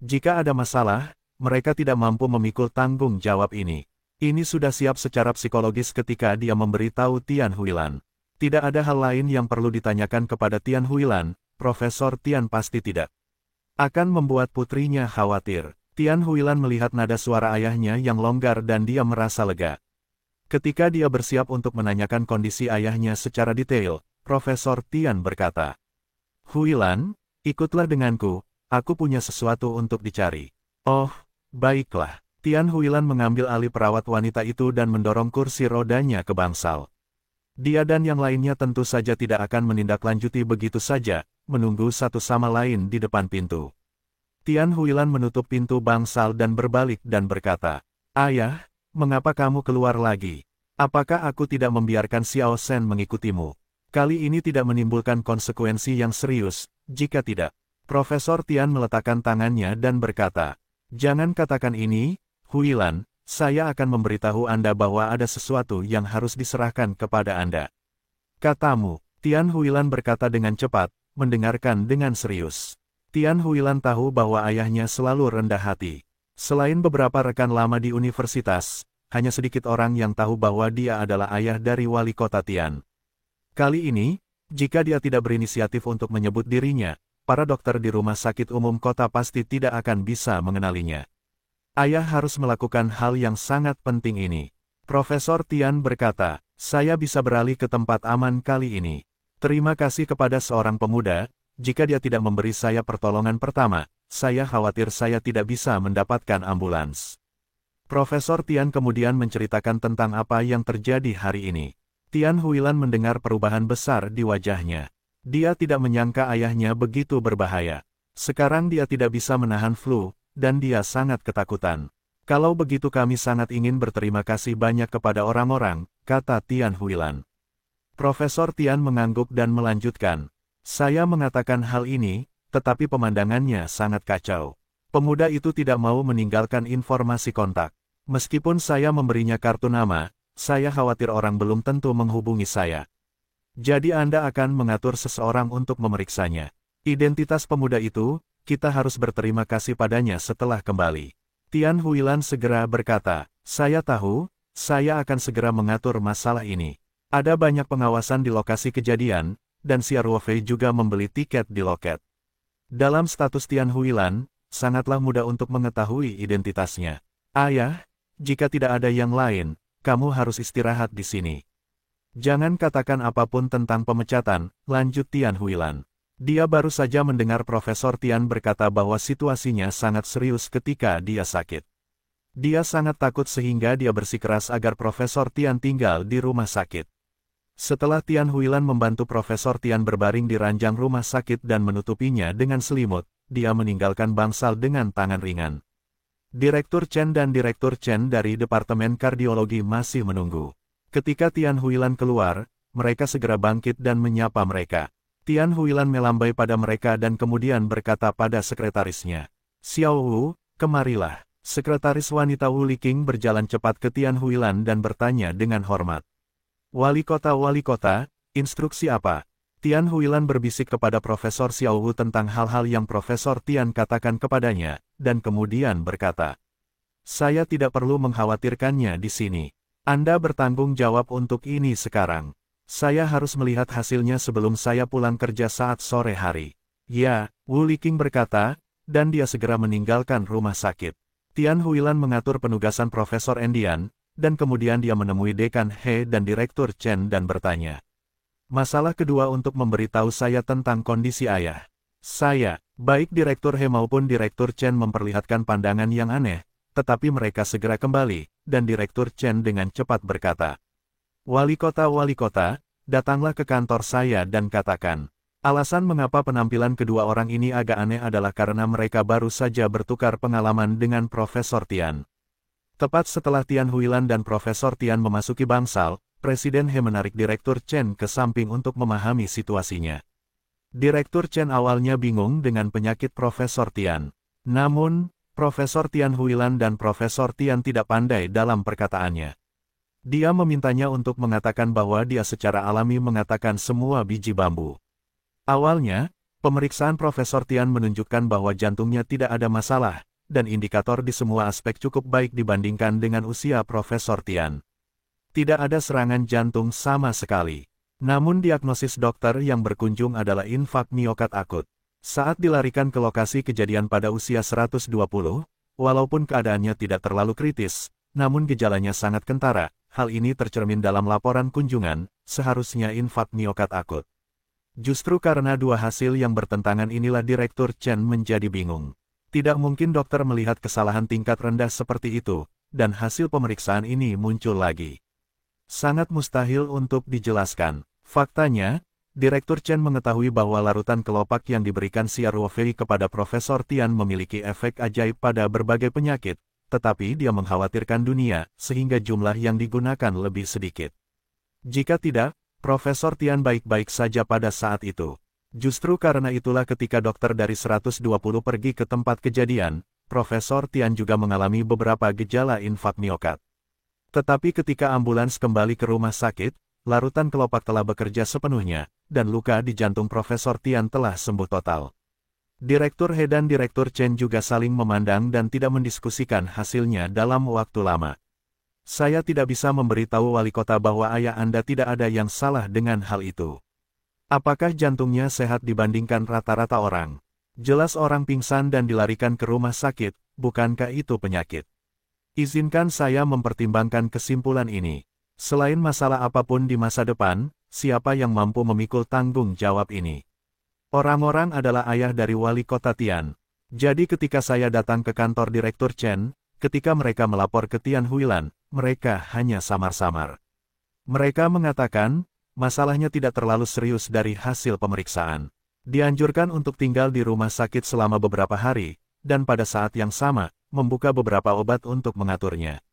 Jika ada masalah, mereka tidak mampu memikul tanggung jawab ini. Ini sudah siap secara psikologis ketika dia memberitahu Tian Huilan. Tidak ada hal lain yang perlu ditanyakan kepada Tian Huilan, Profesor Tian pasti tidak akan membuat putrinya khawatir. Tian Huilan melihat nada suara ayahnya yang longgar dan dia merasa lega. Ketika dia bersiap untuk menanyakan kondisi ayahnya secara detail, Profesor Tian berkata, Huilan, ikutlah denganku, aku punya sesuatu untuk dicari. Oh, baiklah. Tian Huilan mengambil alih perawat wanita itu dan mendorong kursi rodanya ke bangsal. Dia dan yang lainnya tentu saja tidak akan menindaklanjuti begitu saja, menunggu satu sama lain di depan pintu. Tian Huilan menutup pintu bangsal dan berbalik dan berkata, Ayah, mengapa kamu keluar lagi? Apakah aku tidak membiarkan Xiao Shen mengikutimu? Kali ini tidak menimbulkan konsekuensi yang serius, jika tidak. Profesor Tian meletakkan tangannya dan berkata, jangan katakan ini, Huilan, saya akan memberitahu Anda bahwa ada sesuatu yang harus diserahkan kepada Anda. Katamu, Tian Huilan berkata dengan cepat, mendengarkan dengan serius. Tian Huilan tahu bahwa ayahnya selalu rendah hati. Selain beberapa rekan lama di universitas, hanya sedikit orang yang tahu bahwa dia adalah ayah dari wali kota Tian. Kali ini, jika dia tidak berinisiatif untuk menyebut dirinya, para dokter di rumah sakit umum kota pasti tidak akan bisa mengenalinya. Ayah harus melakukan hal yang sangat penting ini. Profesor Tian berkata, saya bisa beralih ke tempat aman kali ini. Terima kasih kepada seorang pemuda, jika dia tidak memberi saya pertolongan pertama, saya khawatir saya tidak bisa mendapatkan ambulans. Profesor Tian kemudian menceritakan tentang apa yang terjadi hari ini. Tian Huilan mendengar perubahan besar di wajahnya. Dia tidak menyangka ayahnya begitu berbahaya. Sekarang dia tidak bisa menahan flu, dan dia sangat ketakutan. Kalau begitu kami sangat ingin berterima kasih banyak kepada orang-orang, kata Tian Huilan. Profesor Tian mengangguk dan melanjutkan. Saya mengatakan hal ini, tetapi pemandangannya sangat kacau. Pemuda itu tidak mau meninggalkan informasi kontak. Meskipun saya memberinya kartu nama, saya khawatir orang belum tentu menghubungi saya. Jadi Anda akan mengatur seseorang untuk memeriksanya. Identitas pemuda itu, kita harus berterima kasih padanya setelah kembali. Tian Huilan segera berkata, saya tahu, saya akan segera mengatur masalah ini. Ada banyak pengawasan di lokasi kejadian, dan Xia Ruofei juga membeli tiket di loket. Dalam status Tian Huilan, sangatlah mudah untuk mengetahui identitasnya. Ayah, jika tidak ada yang lain, kamu harus istirahat di sini. Jangan katakan apapun tentang pemecatan, lanjut Tian Huilan. Dia baru saja mendengar Profesor Tian berkata bahwa situasinya sangat serius ketika dia sakit. Dia sangat takut sehingga dia bersikeras agar Profesor Tian tinggal di rumah sakit. Setelah Tian Huilan membantu Profesor Tian berbaring di ranjang rumah sakit dan menutupinya dengan selimut, dia meninggalkan bangsal dengan tangan ringan. Direktur Chen dan Direktur Chen dari Departemen Kardiologi masih menunggu. Ketika Tian Huilan keluar, mereka segera bangkit dan menyapa mereka. Tian Huilan melambai pada mereka dan kemudian berkata pada sekretarisnya, "Xiao Wu, kemarilah." Sekretaris wanita Wu Liqing berjalan cepat ke Tian Huilan dan bertanya dengan hormat. Wali kota, instruksi apa?" Tian Huilan berbisik kepada Profesor Xiao Wu tentang hal-hal yang Profesor Tian katakan kepadanya, dan kemudian berkata, "Saya tidak perlu mengkhawatirkannya di sini. Anda bertanggung jawab untuk ini sekarang. Saya harus melihat hasilnya sebelum saya pulang kerja saat sore hari." "Ya," Wu Liqing berkata, dan dia segera meninggalkan rumah sakit. Tian Huilan mengatur penugasan Profesor Endian, dan kemudian dia menemui Dekan He dan Direktur Chen dan bertanya, "Masalah kedua untuk memberitahu saya tentang kondisi ayah." Baik Direktur He maupun Direktur Chen memperlihatkan pandangan yang aneh, tetapi mereka segera kembali, dan Direktur Chen dengan cepat berkata, Wali kota, datanglah ke kantor saya dan katakan." Alasan mengapa penampilan kedua orang ini agak aneh adalah karena mereka baru saja bertukar pengalaman dengan Profesor Tian. Tepat setelah Tian Huilan dan Profesor Tian memasuki bangsal, Presiden He menarik Direktur Chen ke samping untuk memahami situasinya. Direktur Chen awalnya bingung dengan penyakit Profesor Tian. Namun, Profesor Tian Huilan dan Profesor Tian tidak pandai dalam perkataannya. Dia memintanya untuk mengatakan bahwa dia secara alami mengatakan semua biji bambu. Awalnya, pemeriksaan Profesor Tian menunjukkan bahwa jantungnya tidak ada masalah, dan indikator di semua aspek cukup baik dibandingkan dengan usia Profesor Tian. Tidak ada serangan jantung sama sekali. Namun diagnosis dokter yang berkunjung adalah infak miokard akut. Saat dilarikan ke lokasi kejadian pada usia 120, walaupun keadaannya tidak terlalu kritis, namun gejalanya sangat kentara. Hal ini tercermin dalam laporan kunjungan, seharusnya infak miokard akut. Justru karena dua hasil yang bertentangan inilah Direktur Chen menjadi bingung. Tidak mungkin dokter melihat kesalahan tingkat rendah seperti itu, dan hasil pemeriksaan ini muncul lagi. Sangat mustahil untuk dijelaskan. Faktanya, Direktur Chen mengetahui bahwa larutan kelopak yang diberikan Xia Ruofei kepada Profesor Tian memiliki efek ajaib pada berbagai penyakit, tetapi dia mengkhawatirkan dunia, sehingga jumlah yang digunakan lebih sedikit. Jika tidak, Profesor Tian baik-baik saja pada saat itu. Justru karena itulah ketika dokter dari 120 pergi ke tempat kejadian, Profesor Tian juga mengalami beberapa gejala infak miokard. Tetapi ketika ambulans kembali ke rumah sakit, larutan kelopak telah bekerja sepenuhnya, dan luka di jantung Profesor Tian telah sembuh total. Direktur He dan Direktur Chen juga saling memandang dan tidak mendiskusikan hasilnya dalam waktu lama. "Saya tidak bisa memberitahu wali kota bahwa ayah Anda tidak ada yang salah dengan hal itu. Apakah jantungnya sehat dibandingkan rata-rata orang? Jelas orang pingsan dan dilarikan ke rumah sakit, bukankah itu penyakit? Izinkan saya mempertimbangkan kesimpulan ini. Selain masalah apapun di masa depan, siapa yang mampu memikul tanggung jawab ini? Orang-orang adalah ayah dari wali kota Tian. Jadi ketika saya datang ke kantor Direktur Chen, ketika mereka melapor ke Tian Huilan, mereka hanya samar-samar. Mereka mengatakan, masalahnya tidak terlalu serius dari hasil pemeriksaan. Dianjurkan untuk tinggal di rumah sakit selama beberapa hari, dan pada saat yang sama, membuka beberapa obat untuk mengaturnya."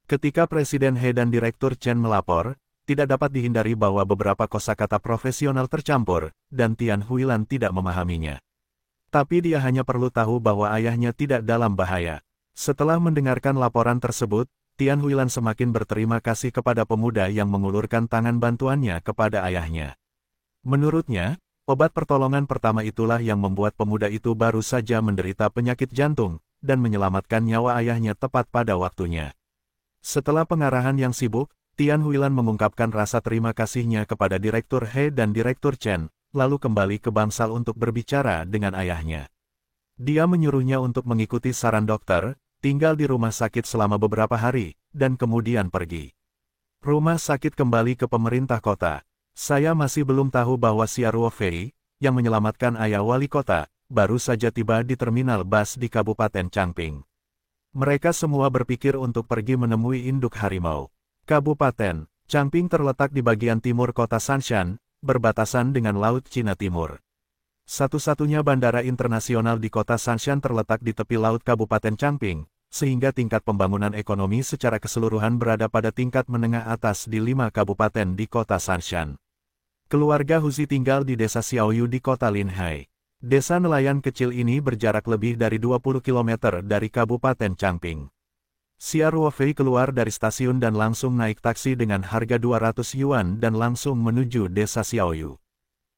Ketika Presiden He dan Direktur Chen melapor, tidak dapat dihindari bahwa beberapa kosakata profesional tercampur, dan Tian Huilan tidak memahaminya. Tapi dia hanya perlu tahu bahwa ayahnya tidak dalam bahaya. Setelah mendengarkan laporan tersebut, Tian Huilan semakin berterima kasih kepada pemuda yang mengulurkan tangan bantuannya kepada ayahnya. Menurutnya, obat pertolongan pertama itulah yang membuat pemuda itu baru saja menderita penyakit jantung, dan menyelamatkan nyawa ayahnya tepat pada waktunya. Setelah pengarahan yang sibuk, Tian Huilan mengungkapkan rasa terima kasihnya kepada Direktur He dan Direktur Chen, lalu kembali ke bangsal untuk berbicara dengan ayahnya. Dia menyuruhnya untuk mengikuti saran dokter, tinggal di rumah sakit selama beberapa hari, dan kemudian pergi. Rumah sakit kembali ke pemerintah kota. "Saya masih belum tahu bahwa Xia Ruofei, yang menyelamatkan ayah wali kota, baru saja tiba di terminal bus di Kabupaten Changping. Mereka semua berpikir untuk pergi menemui induk harimau. Kabupaten, Changping terletak di bagian timur kota Sanshan, berbatasan dengan Laut Cina Timur. Satu-satunya bandara internasional di kota Sanshan terletak di tepi laut Kabupaten Changping, sehingga tingkat pembangunan ekonomi secara keseluruhan berada pada tingkat menengah atas di 5 kabupaten di kota Sanshan. Keluarga Huzi tinggal di desa Xiaoyu di kota Linhai. Desa nelayan kecil ini berjarak lebih dari 20 km dari Kabupaten Changping. Xia Ruofei keluar dari stasiun dan langsung naik taksi dengan harga 200 yuan dan langsung menuju desa Xiaoyu.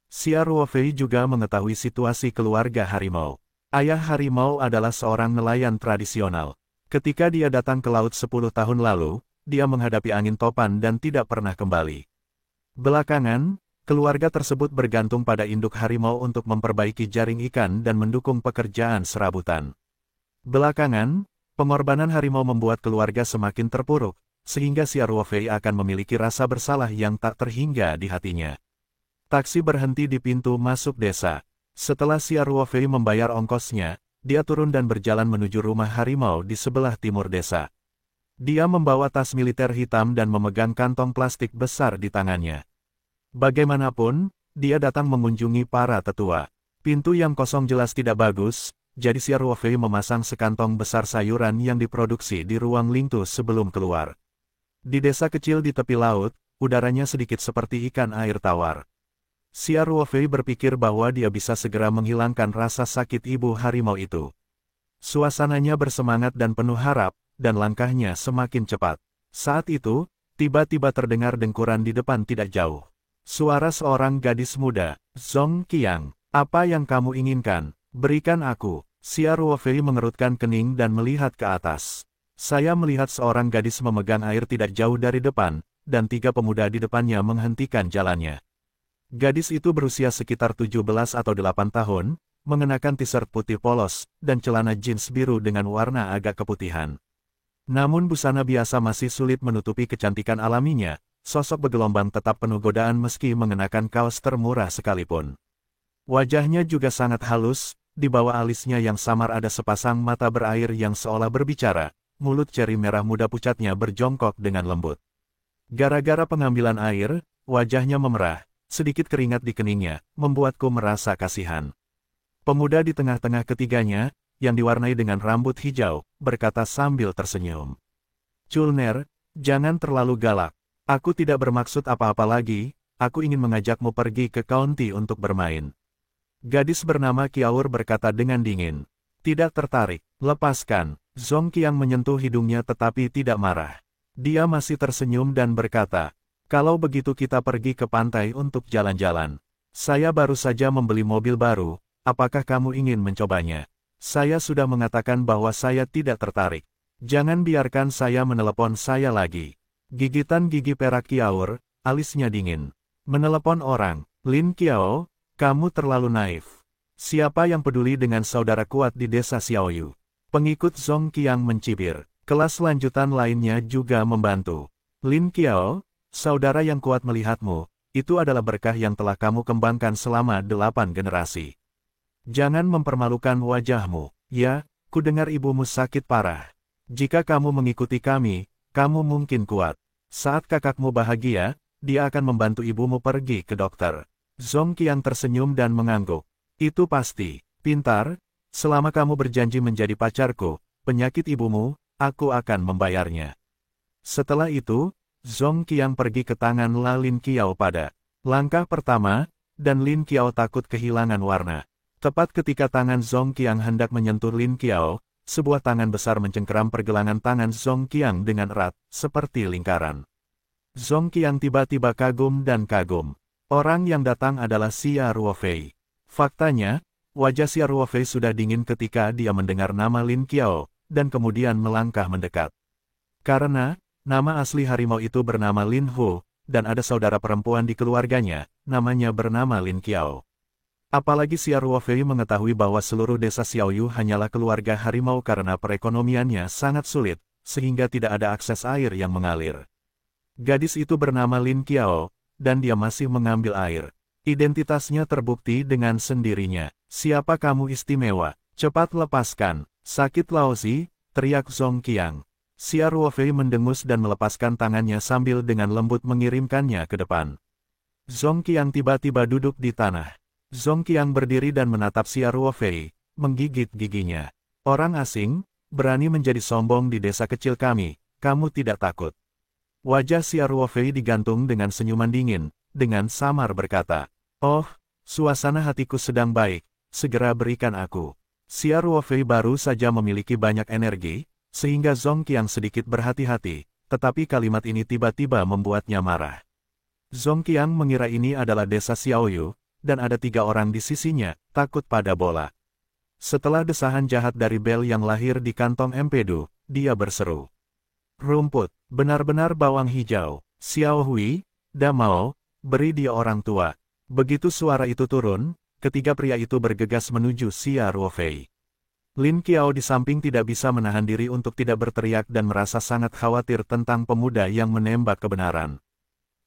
Xia Ruofei juga mengetahui situasi keluarga harimau. Ayah harimau adalah seorang nelayan tradisional. Ketika dia datang ke laut 10 tahun lalu, dia menghadapi angin topan dan tidak pernah kembali. Belakangan, keluarga tersebut bergantung pada induk harimau untuk memperbaiki jaring ikan dan mendukung pekerjaan serabutan. Belakangan, pengorbanan harimau membuat keluarga semakin terpuruk, sehingga Xia Ruofei akan memiliki rasa bersalah yang tak terhingga di hatinya. Taksi berhenti di pintu masuk desa. Setelah Xia Ruofei membayar ongkosnya, dia turun dan berjalan menuju rumah harimau di sebelah timur desa. Dia membawa tas militer hitam dan memegang kantong plastik besar di tangannya. Bagaimanapun, dia datang mengunjungi para tetua. Pintu yang kosong jelas tidak bagus, jadi Xia Ruofei memasang sekantong besar sayuran yang diproduksi di ruang lingtu sebelum keluar. Di desa kecil di tepi laut, udaranya sedikit seperti ikan air tawar. Xia Ruofei berpikir bahwa dia bisa segera menghilangkan rasa sakit ibu harimau itu. Suasananya bersemangat dan penuh harap, dan langkahnya semakin cepat. Saat itu, tiba-tiba terdengar dengkuran di depan tidak jauh. Suara seorang gadis muda, Zong Qiang, apa yang kamu inginkan? Berikan aku. Xia Ruofei mengerutkan kening dan melihat ke atas. Saya melihat seorang gadis memegang air tidak jauh dari depan, dan 3 pemuda di depannya menghentikan jalannya. Gadis itu berusia sekitar 17 atau 8 tahun, mengenakan t-shirt putih polos, dan celana jeans biru dengan warna agak keputihan. Namun busana biasa masih sulit menutupi kecantikan alaminya, sosok bergelombang tetap penuh godaan meski mengenakan kaos termurah sekalipun. Wajahnya juga sangat halus, di bawah alisnya yang samar ada sepasang mata berair yang seolah berbicara, mulut ceri merah muda pucatnya berjongkok dengan lembut. Gara-gara pengambilan air, wajahnya memerah. Sedikit keringat di keningnya, membuatku merasa kasihan. Pemuda di tengah-tengah ketiganya, yang diwarnai dengan rambut hijau, berkata sambil tersenyum. Culner, jangan terlalu galak. Aku tidak bermaksud apa-apa lagi, aku ingin mengajakmu pergi ke county untuk bermain. Gadis bernama Qiaur berkata dengan dingin. Tidak tertarik, lepaskan. Zong Qiang menyentuh hidungnya tetapi tidak marah. Dia masih tersenyum dan berkata, kalau begitu kita pergi ke pantai untuk jalan-jalan. Saya baru saja membeli mobil baru, apakah kamu ingin mencobanya? Saya sudah mengatakan bahwa saya tidak tertarik. Jangan biarkan saya menelepon saya lagi. Gigitan gigi perak Qiaur, alisnya dingin. Menelepon orang, Lin Qiao, kamu terlalu naif. Siapa yang peduli dengan saudara kuat di desa Xiaoyu? Pengikut Zong Qiang mencibir. Kelas lanjutan lainnya juga membantu. Lin Qiao, saudara yang kuat melihatmu, itu adalah berkah yang telah kamu kembangkan selama 8 generasi. Jangan mempermalukan wajahmu, ya, ku dengar ibumu sakit parah. Jika kamu mengikuti kami, kamu mungkin kuat. Saat kakakmu bahagia, dia akan membantu ibumu pergi ke dokter. Zong Qiang tersenyum dan mengangguk. Itu pasti, pintar, selama kamu berjanji menjadi pacarku, penyakit ibumu, aku akan membayarnya. Setelah itu, Zong Qiang pergi ke tangan Lin Qiao pada langkah pertama, dan Lin Qiao takut kehilangan warna. Tepat ketika tangan Zong Qiang hendak menyentuh Lin Qiao, sebuah tangan besar mencengkeram pergelangan tangan Zong Qiang dengan erat, seperti lingkaran. Zong Qiang tiba-tiba kagum dan kagum. Orang yang datang adalah Xia Ruofei. Faktanya, wajah Xia Ruofei sudah dingin ketika dia mendengar nama Lin Qiao, dan kemudian melangkah mendekat. Karena nama asli harimau itu bernama Lin Hu, dan ada saudara perempuan di keluarganya, namanya bernama Lin Qiao. Apalagi Xia Ruofei mengetahui bahwa seluruh desa Xiaoyu hanyalah keluarga harimau karena perekonomiannya sangat sulit, sehingga tidak ada akses air yang mengalir. Gadis itu bernama Lin Qiao, dan dia masih mengambil air. Identitasnya terbukti dengan sendirinya. Siapa kamu istimewa? Cepat lepaskan. Sakit Laozi, teriak Zong Qiang. Xia Ruofei mendengus dan melepaskan tangannya sambil dengan lembut mengirimkannya ke depan. Zhong Qiang tiba-tiba duduk di tanah. Zhong Qiang berdiri dan menatap Xia Ruofei, menggigit giginya. Orang asing, berani menjadi sombong di desa kecil kami, kamu tidak takut. Wajah Xia Ruofei digantung dengan senyuman dingin, dengan samar berkata, "Oh, suasana hatiku sedang baik, segera berikan aku." Xia Ruofei baru saja memiliki banyak energi, sehingga Zhong Qiang sedikit berhati-hati, tetapi kalimat ini tiba-tiba membuatnya marah. Zhong Qiang mengira ini adalah desa Xiaoyu, dan ada 3 orang di sisinya, takut pada bola. Setelah desahan jahat dari bel yang lahir di kantong empedu, dia berseru. "Rumput, benar-benar bawang hijau, Xiao Hui, Damao, beri dia orang tua." Begitu suara itu turun, ketiga pria itu bergegas menuju Xia Ruofei. Lin Qiao di samping tidak bisa menahan diri untuk tidak berteriak dan merasa sangat khawatir tentang pemuda yang menembak kebenaran.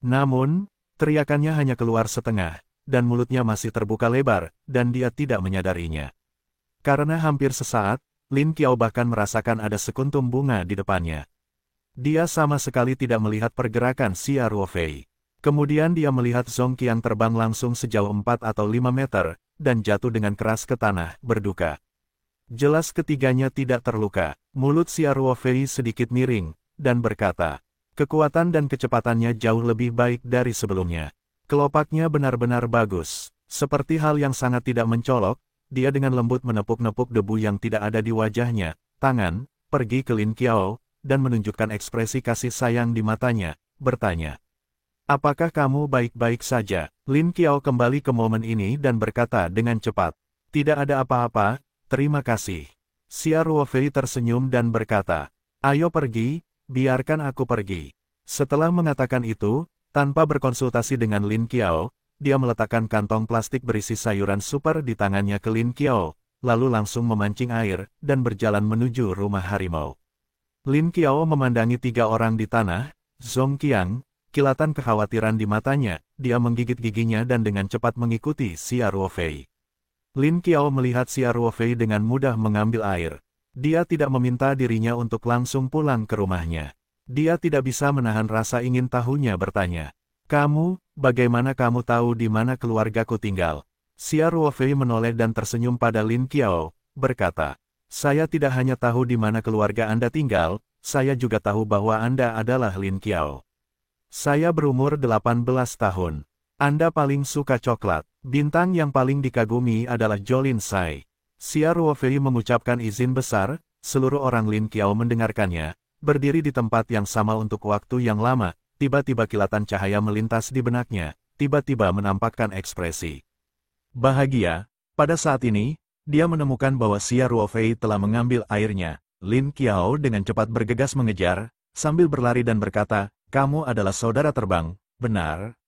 Namun, teriakannya hanya keluar setengah, dan mulutnya masih terbuka lebar, dan dia tidak menyadarinya. Karena hampir sesaat, Lin Qiao bahkan merasakan ada sekuntum bunga di depannya. Dia sama sekali tidak melihat pergerakan Xia Ruofei. Kemudian dia melihat Zhong Qiang terbang langsung sejauh 4 atau 5 meter, dan jatuh dengan keras ke tanah, berduka. Jelas ketiganya tidak terluka. Mulut Xia Ruofei sedikit miring, dan berkata, kekuatan dan kecepatannya jauh lebih baik dari sebelumnya. Kelopaknya benar-benar bagus. Seperti hal yang sangat tidak mencolok, dia dengan lembut menepuk-nepuk debu yang tidak ada di wajahnya, tangan, pergi ke Lin Qiao, dan menunjukkan ekspresi kasih sayang di matanya, bertanya, "Apakah kamu baik-baik saja?" Lin Qiao kembali ke momen ini dan berkata dengan cepat, "Tidak ada apa-apa, terima kasih." Xia Ruofei tersenyum dan berkata, "Ayo pergi, biarkan aku pergi." Setelah mengatakan itu, tanpa berkonsultasi dengan Lin Qiao, dia meletakkan kantong plastik berisi sayuran super di tangannya ke Lin Qiao, lalu langsung memancing air, dan berjalan menuju rumah harimau. Lin Qiao memandangi 3 orang di tanah, Zhong Qiang, kilatan kekhawatiran di matanya, dia menggigit giginya dan dengan cepat mengikuti Xia Ruofei. Lin Qiao melihat Xia Ruofei dengan mudah mengambil air. Dia tidak meminta dirinya untuk langsung pulang ke rumahnya. Dia tidak bisa menahan rasa ingin tahunya bertanya, "Kamu, bagaimana kamu tahu di mana keluargaku tinggal?" Xia Ruofei menoleh dan tersenyum pada Lin Qiao, berkata, "Saya tidak hanya tahu di mana keluarga Anda tinggal, saya juga tahu bahwa Anda adalah Lin Qiao. Saya berumur 18 tahun. Anda paling suka coklat. Bintang yang paling dikagumi adalah Jolin Sai." Xia Ruofei mengucapkan izin besar, seluruh orang Lin Qiao mendengarkannya, berdiri di tempat yang sama untuk waktu yang lama, tiba-tiba kilatan cahaya melintas di benaknya, tiba-tiba menampakkan ekspresi bahagia. Pada saat ini, dia menemukan bahwa Xia Ruofei telah mengambil airnya. Lin Qiao dengan cepat bergegas mengejar, sambil berlari dan berkata, "Kamu adalah saudara terbang, benar?"